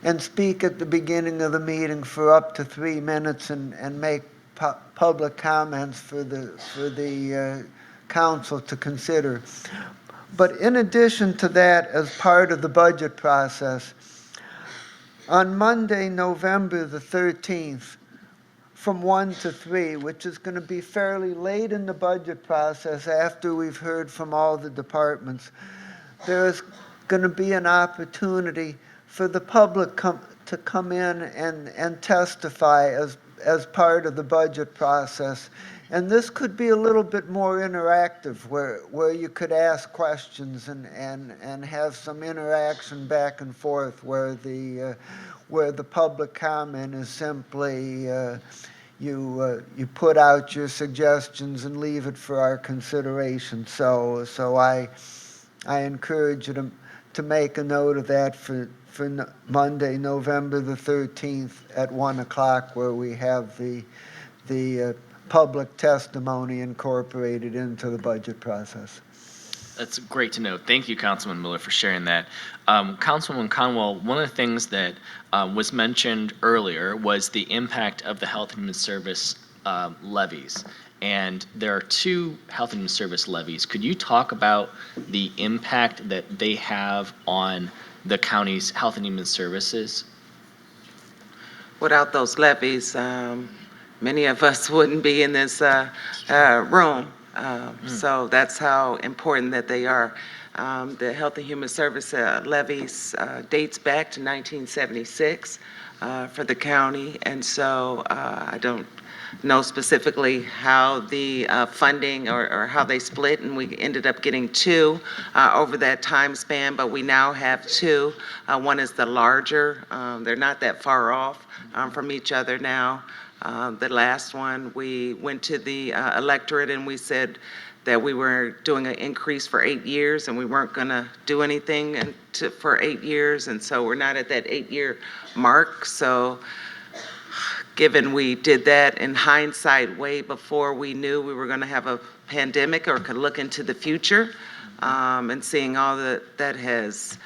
Speaker 7: and speak at the beginning of the meeting for up to 3 minutes and make public comments for the council to consider. But in addition to that, as part of the budget process, on Monday, November the 13th, from 1 to 3, which is going to be fairly late in the budget process after we've heard from all the departments, there is going to be an opportunity for the public to come in and testify as part of the budget process. And this could be a little bit more interactive, where you could ask questions and have some interaction back and forth, where the public comment is simply you put out your suggestions and leave it for our consideration. So I encourage you to make a note of that for Monday, November the 13th at 1 o'clock, where we have the public testimony incorporated into the budget process.
Speaker 9: That's great to know. Thank you, Councilman Miller, for sharing that. Councilwoman Conwell, one of the things that was mentioned earlier was the impact of the Health and Human Service levies. And there are 2 Health and Human Service levies. Could you talk about the impact that they have on the county's Health and Human Services?
Speaker 8: Without those levies, many of us wouldn't be in this room. So that's how important that they are. The Health and Human Service levies dates back to 1976 for the county, and so I don't know specifically how the funding or how they split, and we ended up getting 2 over that time span, but we now have 2. One is the larger. They're not that far off from each other now. The last one, we went to the electorate and we said that we were doing an increase for 8 years and we weren't going to do anything for 8 years. And so we're not at that 8-year mark. So given we did that in hindsight way before we knew we were going to have a pandemic or could look into the future, and seeing all that has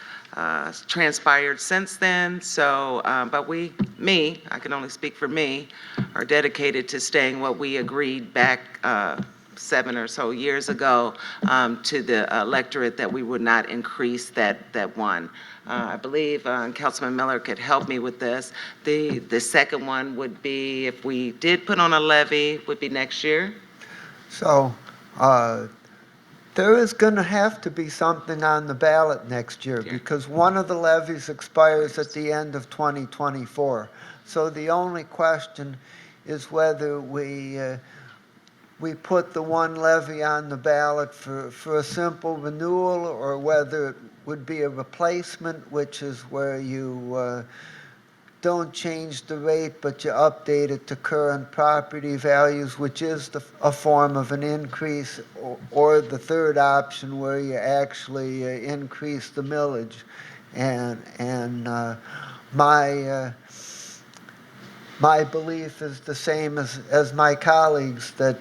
Speaker 8: transpired since then. So, but I can only speak for me, are dedicated to staying what we agreed back 7 or so years ago to the electorate, that we would not increase that one. I believe Councilman Miller could help me with this. The second one would be, if we did put on a levy, would be next year.
Speaker 7: So there is going to have to be something on the ballot next year, because one of the levies expires at the end of 2024. So the only question is whether we put the one levy on the ballot for a simple renewal, or whether it would be a replacement, which is where you don't change the rate, but you update it to current property values, which is a form of an increase, or the third option where you actually increase the millage. And my belief is the same as my colleagues, that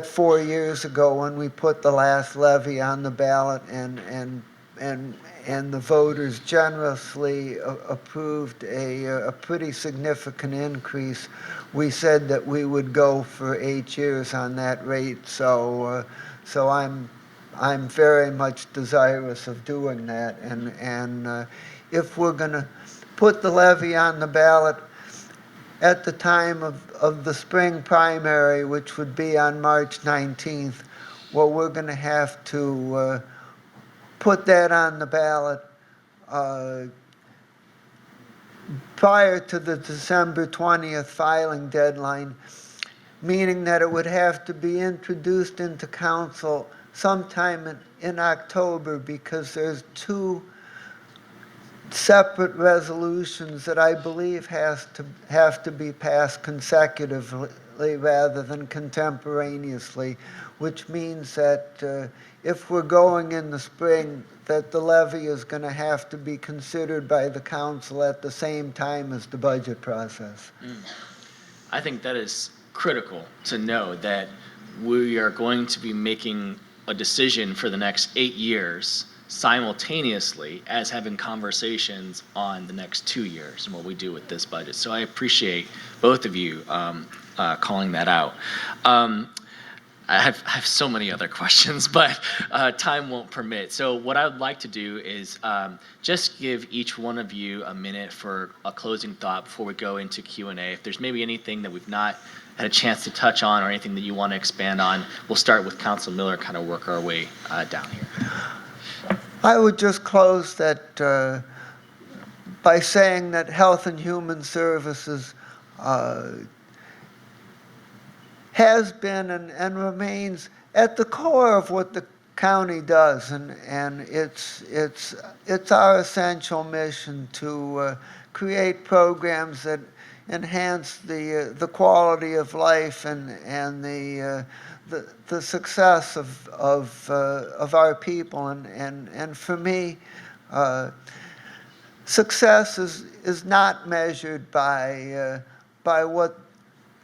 Speaker 7: 4 years ago, when we put the last levy on the ballot and the voters generously approved a pretty significant increase, we said that we would go for 8 years on that rate. So I'm very much desirous of doing that. And if we're going to put the levy on the ballot at the time of the spring primary, which would be on March 19th, well, we're going to have to put that on the ballot prior to the December 20th filing deadline. meaning that it would have to be introduced into council sometime in October, because there's two separate resolutions that I believe have to be passed consecutively rather than contemporaneously, which means that if we're going in the spring, that the levy is going to have to be considered by the council at the same time as the budget process.
Speaker 9: I think that is critical to know that we are going to be making a decision for the next 8 years simultaneously as having conversations on the next 2 years and what we do with this budget. So I appreciate both of you calling that out. I have so many other questions, but time won't permit. So what I would like to do is just give each one of you a minute for a closing thought before we go into Q&A. If there's maybe anything that we've not had a chance to touch on or anything that you want to expand on, we'll start with Council Miller, kind of work our way down here.
Speaker 7: I would just close that by saying that Health and Human Services has been and remains at the core of what the county does, and it's our essential mission to create programs that enhance the quality of life and the success of our people, and for me, success is not measured by what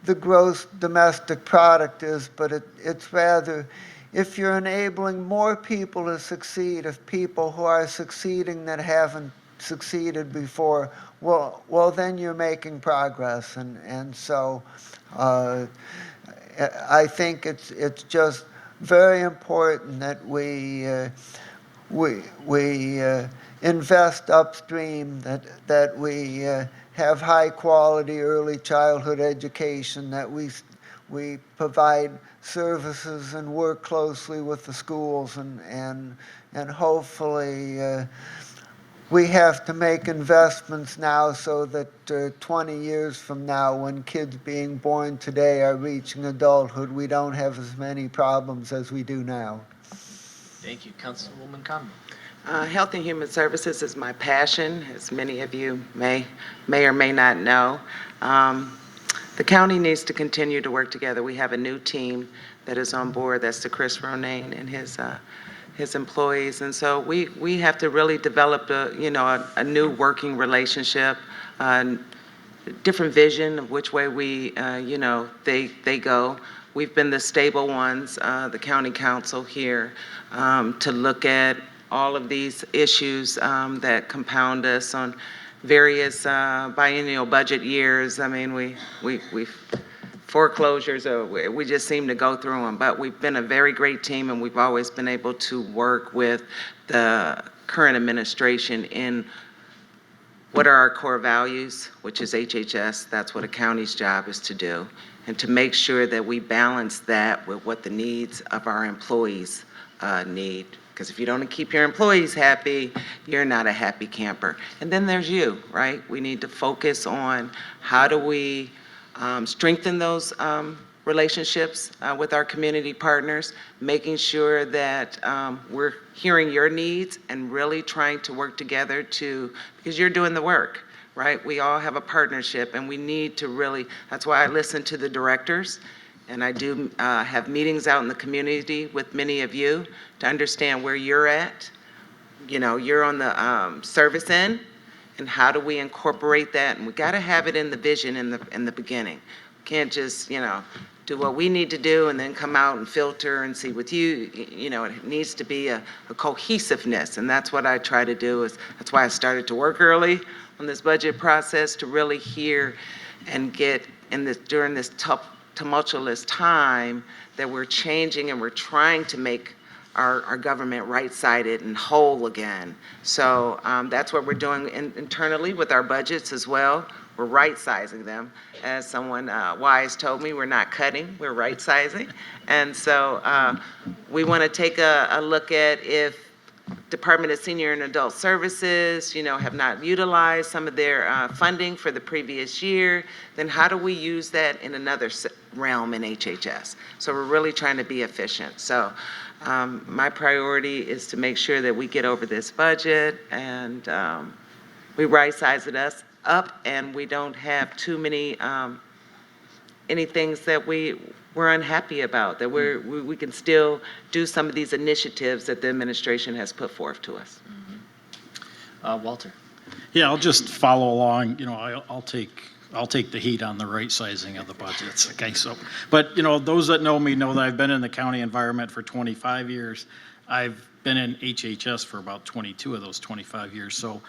Speaker 7: the gross domestic product is, but it's rather if you're enabling more people to succeed, if people who are succeeding that haven't succeeded before, well then you're making progress, and so I think it's just very important that we invest upstream, that we have high quality early childhood education, that we provide services and work closely with the schools, and hopefully we have to make investments now so that 20 years from now, when kids being born today are reaching adulthood, we don't have as many problems as we do now.
Speaker 9: Thank you. Councilwoman Conwell.
Speaker 8: Health and Human Services is my passion, as many of you may or may not know. The county needs to continue to work together. We have a new team that is on board. That's the Chris Ronayne and his employees, and so we have to really develop a new working relationship, different vision of which way they go. We've been the stable ones, the county council here, to look at all of these issues that compound us on various biennial budget years. I mean, we foreclosures, we just seem to go through them. But we've been a very great team, and we've always been able to work with the current administration in what are our core values, which is HHS. That's what a county's job is to do, and to make sure that we balance that with what the needs of our employees need. Because if you don't keep your employees happy, you're not a happy camper. And then there's you, right? We need to focus on how do we strengthen those relationships with our community partners, making sure that we're hearing your needs and really trying to work together because you're doing the work, right? We all have a partnership, and we need to really, that's why I listen to the directors. And I do have meetings out in the community with many of you to understand where you're at. You're on the service end, and how do we incorporate that? And we got to have it in the vision in the beginning. We can't just do what we need to do and then come out and filter and see with you. It needs to be a cohesiveness, and that's what I try to do. That's why I started to work early on this budget process, to really hear and get during this tough, tumultuous time that we're changing and we're trying to make our government right-sided and whole again. So that's what we're doing internally with our budgets as well. We're right-sizing them. As someone wise told me, we're not cutting, we're right-sizing. And so we want to take a look at if Department of Senior and Adult Services, have not utilized some of their funding for the previous year, then how do we use that in another realm in HHS. So we're really trying to be efficient. So my priority is to make sure that we get over this budget and we right-size it up and we don't have too many any things that we're unhappy about, that we can still do some of these initiatives that the administration has put forth to us.
Speaker 9: Walter.
Speaker 6: Yeah, I'll just follow along. I'll take the heat on the right sizing of the budgets. Okay, so, but those that know me know that I've been in the county environment for 25 years. I've been in HHS for about 22 of those 25 years. So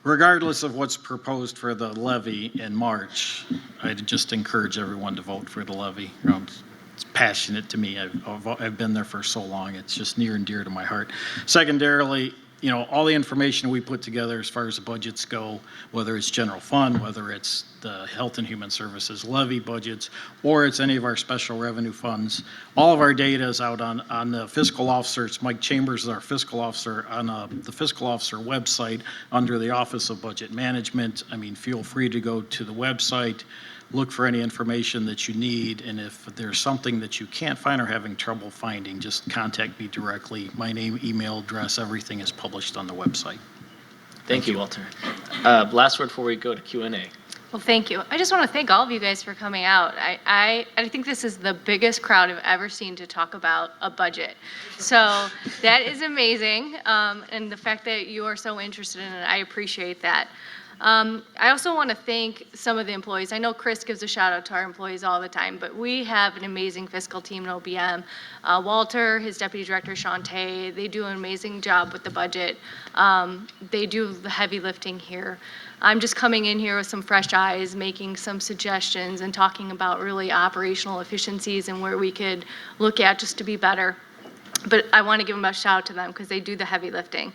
Speaker 6: regardless of what's proposed for the levy in March, I'd just encourage everyone to vote for the levy. It's passionate to me. I've been there for so long. It's just near and dear to my heart. Secondarily, all the information we put together as far as the budgets go, whether it's general fund, whether it's the Health and Human Services levy budgets, or it's any of our special revenue funds, all of our data is out on the fiscal officer. It's Mike Chambers is our fiscal officer on the fiscal officer website under the Office of Budget Management. Feel free to go to the website, look for any information that you need, and if there's something that you can't find or having trouble finding, just contact me directly. My name, email address, everything is published on the website.
Speaker 9: Thank you, Walter. Last word before we go to Q&A.
Speaker 5: Well, thank you. I just want to thank all of you guys for coming out. I think this is the biggest crowd I've ever seen to talk about a budget. So that is amazing. And the fact that you are so interested in it, I appreciate that. I also want to thank some of the employees. I know Chris gives a shout out to our employees all the time, but we have an amazing fiscal team at OBM. Walter, his deputy director, Shantae, they do an amazing job with the budget. They do the heavy lifting here. I'm just coming in here with some fresh eyes, making some suggestions and talking about really operational efficiencies and where we could look at just to be better. But I want to give them a shout out to them because they do the heavy lifting.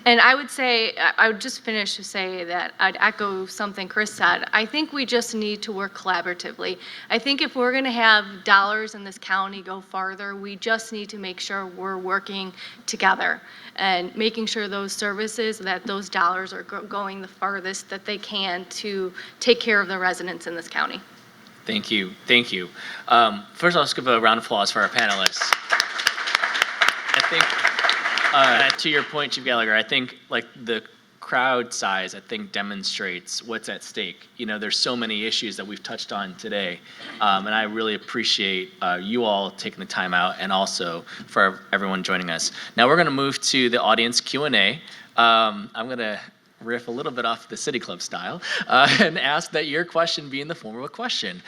Speaker 5: And I would just finish to say that I'd echo something Chris said. I think we just need to work collaboratively. I think if we're going to have dollars in this county go farther, we just need to make sure we're working together and making sure those services, that those dollars are going the farthest that they can to take care of the residents in this county.
Speaker 9: Thank you. Thank you. First, let's give a round of applause for our panelists. I think, to your point, Chief Gallagher, I think the crowd size, demonstrates what's at stake. There's so many issues that we've touched on today, and I really appreciate you all taking the time out, and also for everyone joining us. Now we're going to move to the audience Q&A. I'm going to riff a little bit off the City Club style and ask that your question be in the form of a question.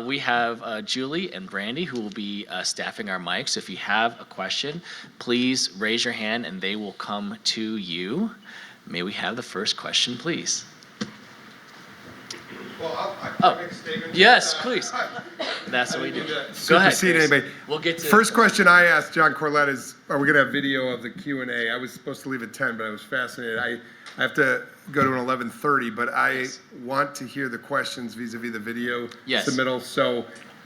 Speaker 9: We have Julie and Brandy who will be staffing our mics. So if you have a question, please raise your hand and they will come to you. May we have the first question, please?
Speaker 4: Well, I'll make a statement.
Speaker 9: Yes, please. That's what we do. Go ahead,
Speaker 4: Supersede
Speaker 9: Chris.
Speaker 4: anybody.
Speaker 9: We'll get to
Speaker 4: First question I asked John Corlett is, are we going to have video of the Q&A? I was supposed to leave at 10, but I was fascinated. I have to go to an 11:30, but I want to hear the questions vis-a-vis the video submittal. So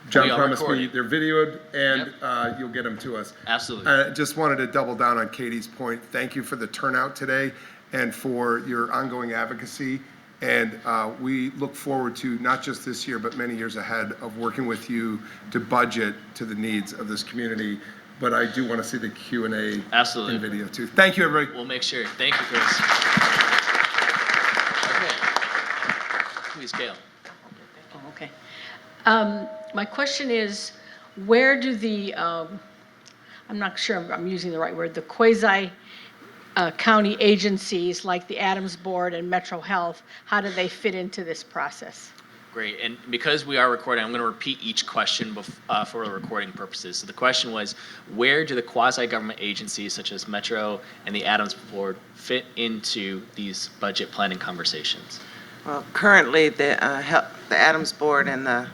Speaker 4: John promised me they're videoed and you'll get them to us.
Speaker 9: Absolutely.
Speaker 4: I just wanted to double down on Katie's point. Thank you for the turnout today and for your ongoing advocacy. And we look forward to not just this year, but many years ahead of working with you to budget to the needs of this community. But I do want to see the Q&A
Speaker 9: Absolutely.
Speaker 4: in video too. Thank you, everybody.
Speaker 9: We'll make sure. Thank you, Chris. Okay. Please, Gail.
Speaker 10: Oh, okay. My question is, where do the, I'm not sure I'm using the right word, the quasi county agencies like the Adams Board and Metro Health, how do they fit into this process?
Speaker 9: Great. And because we are recording, I'm going to repeat each question for recording purposes. So the question was, where do the quasi-government agencies such as Metro and the Adams Board fit into these budget planning conversations?
Speaker 8: Well, currently, the Adams Board and the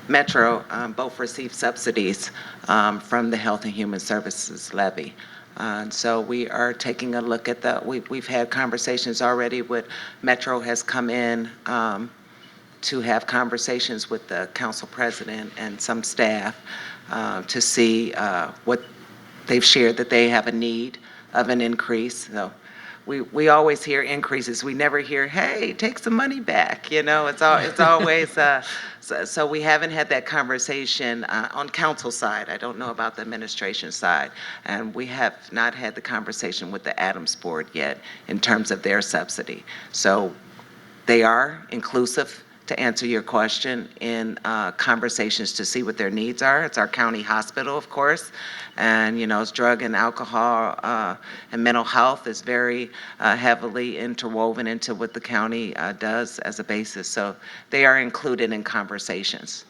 Speaker 8: Metro both receive subsidies from the Health and Human Services levy. So we are taking a look at that. We've had conversations already with Metro has come in to have conversations with the council president and some staff to see what they've shared, that they have a need of an increase. So we always hear increases. We never hear, hey, take some money back. It's always, so we haven't had that conversation on council side. I don't know about the administration side. And we have not had the conversation with the Adams Board yet in terms of their subsidy. So they are inclusive, to answer your question, in conversations to see what their needs are. It's our county hospital, of course, and it's drug and alcohol and mental health is very heavily interwoven into what the county does as a basis. So they are included in conversations.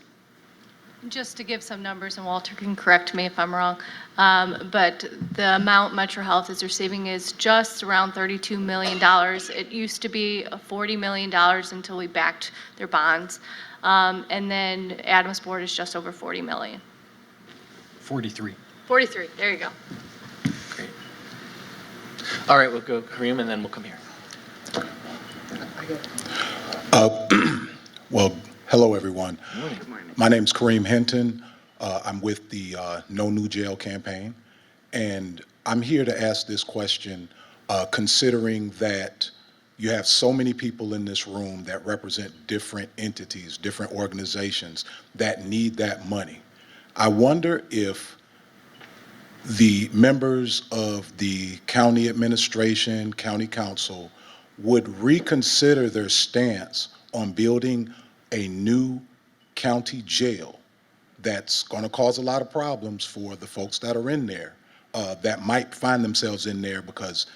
Speaker 5: Just to give some numbers, and Walter can correct me if I'm wrong, but the amount Metro Health is receiving is just around $32 million. It used to be $40 million until we backed their bonds. And then Adams Board is just over $40 million.
Speaker 6: 43.
Speaker 5: 43, there you go.
Speaker 9: Great. All right, we'll go Kareem, and then we'll come here.
Speaker 11: Well, hello, everyone.
Speaker 8: Good morning.
Speaker 11: My name's Kareem Hinton. I'm with the No New Jail campaign, and I'm here to ask this question, considering that you have so many people in this room that represent different entities, different organizations that need that money. I wonder if the members of the county administration, county council, would reconsider their stance on building a new county jail that's going to cause a lot of problems for the folks that are in there, that might find themselves in there, because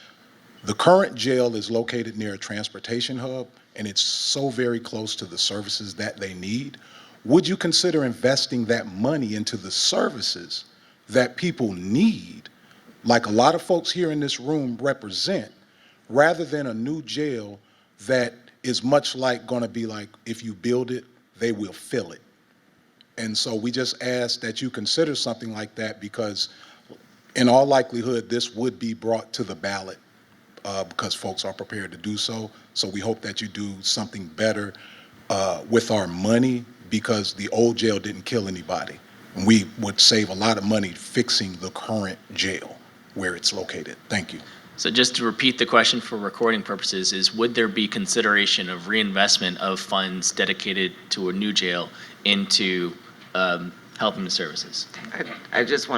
Speaker 11: the current jail is located near a transportation hub and it's so very close to the services that they need. Would you consider investing that money into the services that people need, like a lot of folks here in this room represent, rather than a new jail that is much like going to be like, if you build it, they will fill it? And so we just ask that you consider something like that, because in all likelihood, this would be brought to the ballot because folks are prepared to do so. So we hope that you do something better with our money, because the old jail didn't kill anybody. And we would save a lot of money fixing the current jail where it's located. Thank you.
Speaker 9: So just to repeat the question for recording purposes is, would there be consideration of reinvestment of funds dedicated to a new jail into health and human services?
Speaker 8: I didn't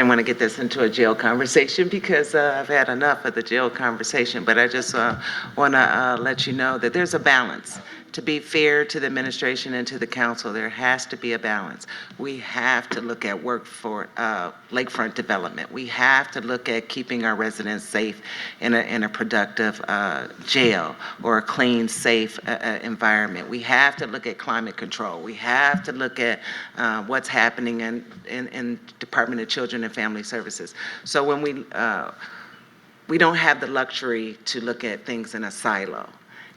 Speaker 8: want to get this into a jail conversation, because I've had enough of the jail conversation, but I just want to let you know that there's a balance. To be fair to the administration and to the council, there has to be a balance. We have to look at work for lakefront development. We have to look at keeping our residents safe in a productive jail, or a clean, safe environment. We have to look at climate control. We have to look at what's happening in Department of Children and Family Services. So when we don't have the luxury to look at things in a silo.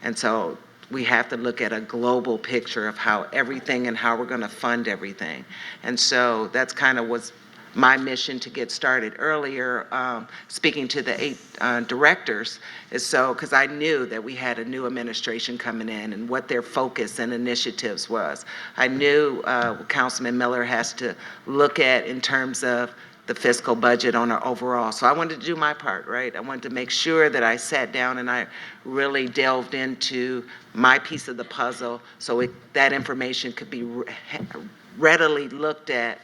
Speaker 8: And so we have to look at a global picture of how everything and how we're going to fund everything. And so that's kind of was my mission to get started earlier, speaking to the 8 directors, is so because I knew that we had a new administration coming in and what their focus and initiatives was. I knew Councilman Miller has to look at in terms of the fiscal budget on our overall. So I wanted to do my part, right? I wanted to make sure that I sat down and I really delved into my piece of the puzzle, so that information could be readily looked at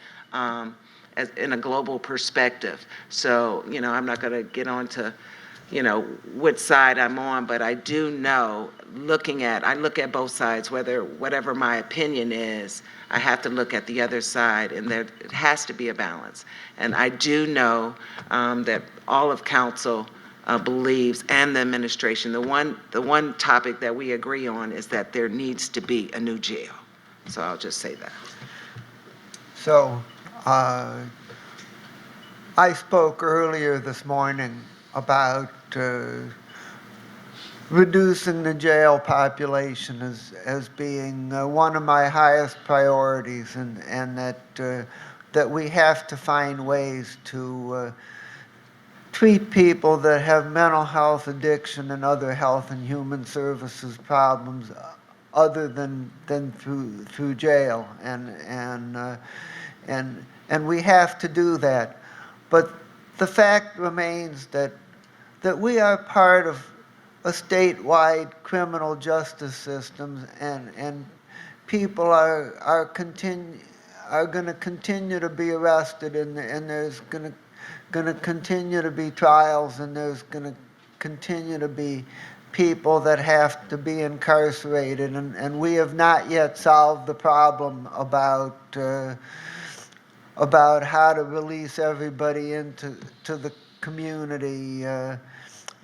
Speaker 8: as in a global perspective. So, I'm not gonna get onto, which side I'm on, but I do know, I look at both sides, whatever my opinion is, I have to look at the other side, and it has to be a balance. And I do know that all of council believes, and the administration, the one topic that we agree on is that there needs to be a new jail. So I'll just say that.
Speaker 7: So, I spoke earlier this morning about reducing the jail population as being one of my highest priorities, and that we have to find ways to treat people that have mental health, addiction, and other health and human services problems other than through jail, and we have to do that. But the fact remains that that we are part of a statewide criminal justice system, and people are going to continue to be arrested, and there's going to continue to be trials, and there's going to continue to be people that have to be incarcerated, and we have not yet solved the problem about how to release everybody into the community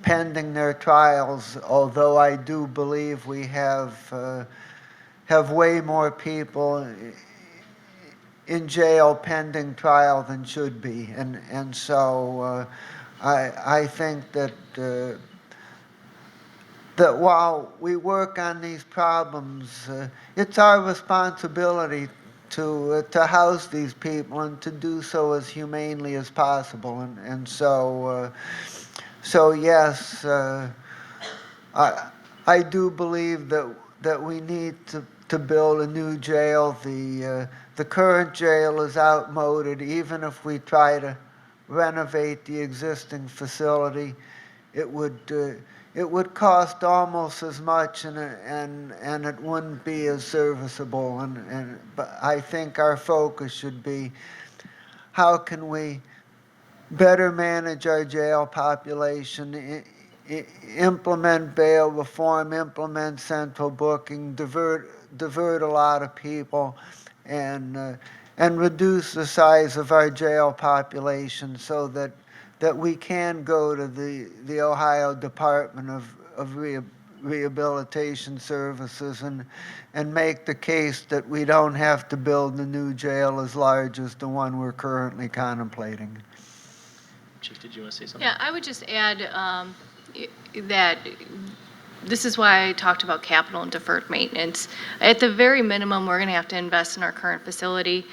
Speaker 7: pending their trials, although I do believe we have way more people in jail pending trial than should be. And so I think that that while we work on these problems, it's our responsibility to house these people and to do so as humanely as possible. And so yes, I do believe that we need to build a new jail. The current jail is outmoded. Even if we try to renovate the existing facility, it would cost almost as much, and it wouldn't be as serviceable. But I think our focus should be, how can we better manage our jail population, implement bail reform, implement central booking, divert a lot of people, and reduce the size of our jail population so that we can go to the Ohio Department of Rehabilitation Services and make the case that we don't have to build a new jail as large as the one we're currently contemplating.
Speaker 9: Chief, did you want to say something?
Speaker 5: Yeah, I would just add that this is why I talked about capital and deferred maintenance. At the very minimum, we're going to have to invest in our current facility.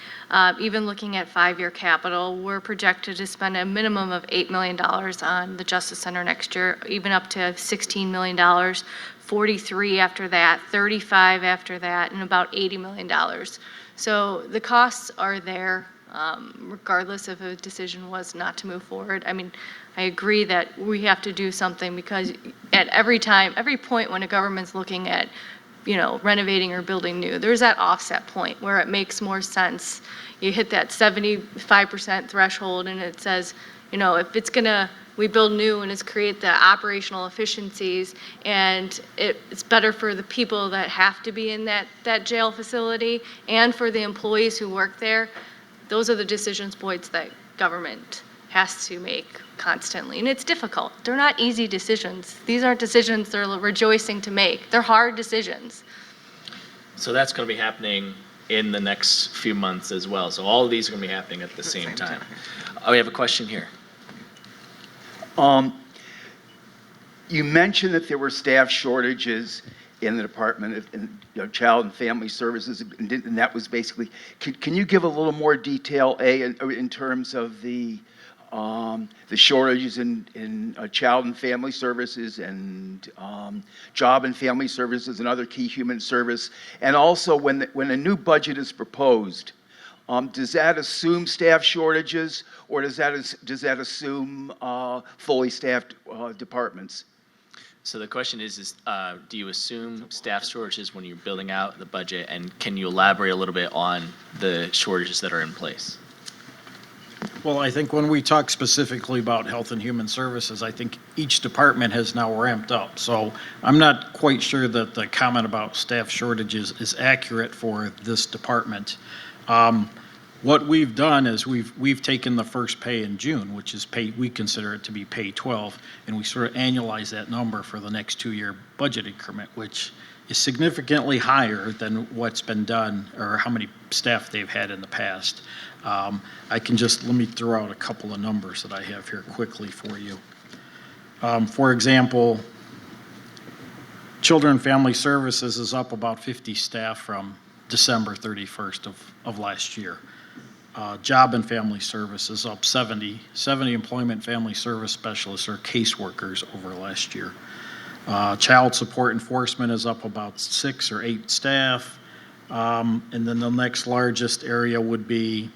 Speaker 5: Even looking at 5-year capital, we're projected to spend a minimum of $8 million on the Justice Center next year, even up to $16 million, 43 after that, 35 after that, and about $80 million. So the costs are there, regardless if a decision was not to move forward. I mean, I agree that we have to do something, because at every point when a government's looking at, renovating or building new, there's that offset point where it makes more sense. You hit that 75% threshold, and it says, if we build new and it's create the operational efficiencies, and it's better for the people that have to be in that jail facility and for the employees who work there. Those are the decisions points that government has to make constantly. And it's difficult. They're not easy decisions. These aren't decisions they're rejoicing to make. They're hard decisions.
Speaker 9: So that's going to be happening in the next few months as well. So all of these are going to be happening at the same time. Oh, we have a question here.
Speaker 12: You mentioned that there were staff shortages in the Department of Child and Family Services, and that was basically, can you give a little more detail, in terms of the shortages in Child and Family Services and Job and Family Services and other key human service, and also when a new budget is proposed, does that assume staff shortages, or does that assume fully staffed departments?
Speaker 9: So the question is do you assume staff shortages when you're building out the budget, and can you elaborate a little bit on the shortages that are in place?
Speaker 6: Well, I think when we talk specifically about Health and Human Services, I think each department has now ramped up. So I'm not quite sure that the comment about staff shortages is accurate for this department. What we've done is we've taken the first pay in June, which is we consider it to be pay 12, and we sort of annualize that number for the next 2-year budget increment, which is significantly higher than what's been done or how many staff they've had in the past. Let me throw out a couple of numbers that I have here quickly for you. For example, Children and Family Services is up about 50 staff from December 31st of last year. Job and Family Services up 70 employment family service specialists or caseworkers over last year. Child Support Enforcement is up about 6 or 8 staff. And then the next largest area would be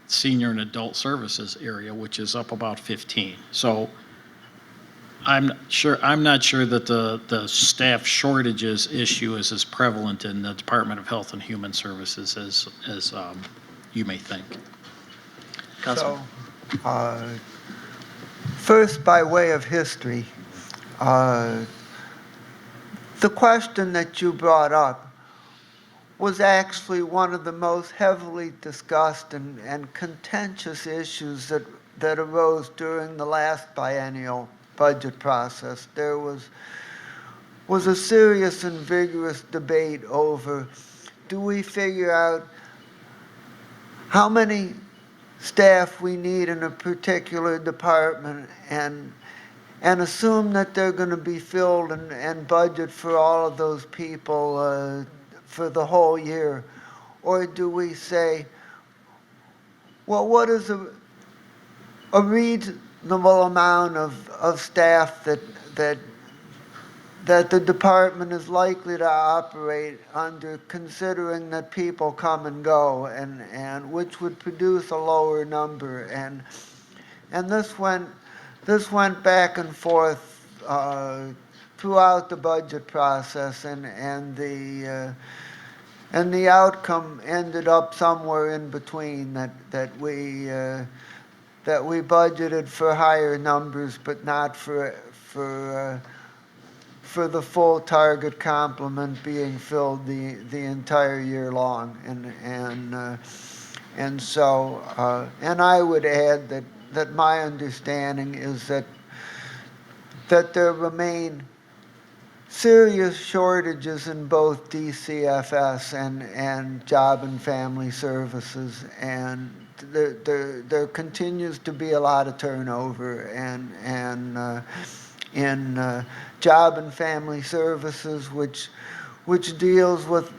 Speaker 6: Senior and Adult Services area, which is up about 15. So I'm not sure that the staff shortages issue is as prevalent in the Department of Health and Human Services as you may think.
Speaker 7: So, first, by way of history, the question that you brought up was actually one of the most heavily discussed and contentious issues that arose during the last biennial budget process. There was a serious and vigorous debate over, do we figure out how many staff we need in a particular department and assume that they're going to be filled and budget for all of those people for the whole year? Or do we say, well, what is a reasonable amount of staff that the department is likely to operate under, considering that people come and go, and which would produce a lower number, and this went back and forth throughout the budget process, and the outcome ended up somewhere in between, that we budgeted for higher numbers, but not for the full target complement being filled the entire year long, and so I would add that my understanding is that there remain serious shortages in both DCFS and Job and Family Services, and there continues to be a lot of turnover, and in Job and Family Services, which deals with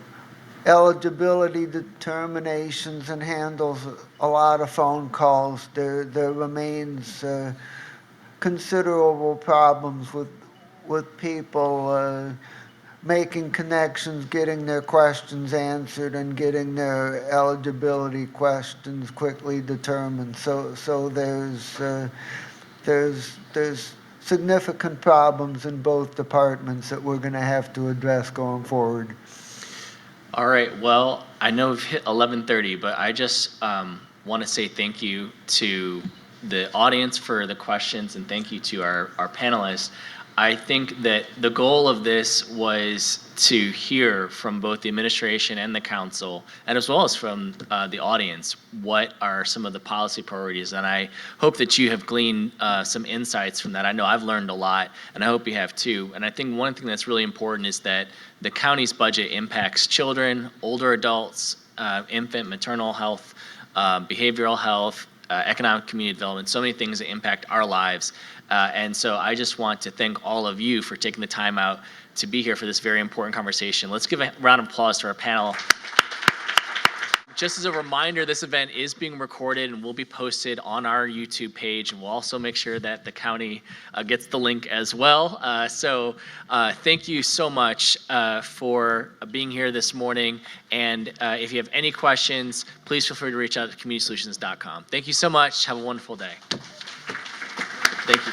Speaker 7: eligibility determinations and handles a lot of phone calls, there remains considerable problems with people making connections, getting their questions answered, and getting their eligibility questions quickly determined. So there's significant problems in both departments that we're going to have to address going forward.
Speaker 9: All right, well, I know we've hit 11:30, but I just want to say thank you to the audience for the questions, and thank you to our panelists. I think that the goal of this was to hear from both the administration and the council, and as well as from the audience, what are some of the policy priorities. And I hope that you have gleaned some insights from that. I know I've learned a lot, and I hope you have too. And I think one thing that's really important is that the county's budget impacts children, older adults, infant, maternal health, behavioral health, economic community development, so many things that impact our lives. And so I just want to thank all of you for taking the time out to be here for this very important conversation. Let's give a round of applause to our panel. Just as a reminder, this event is being recorded and will be posted on our YouTube page, and we'll also make sure that the county gets the link as well. So thank you so much for being here this morning, and if you have any questions, please feel free to reach out to communitysolutions.com. Thank you so much. Have a wonderful day. Thank you.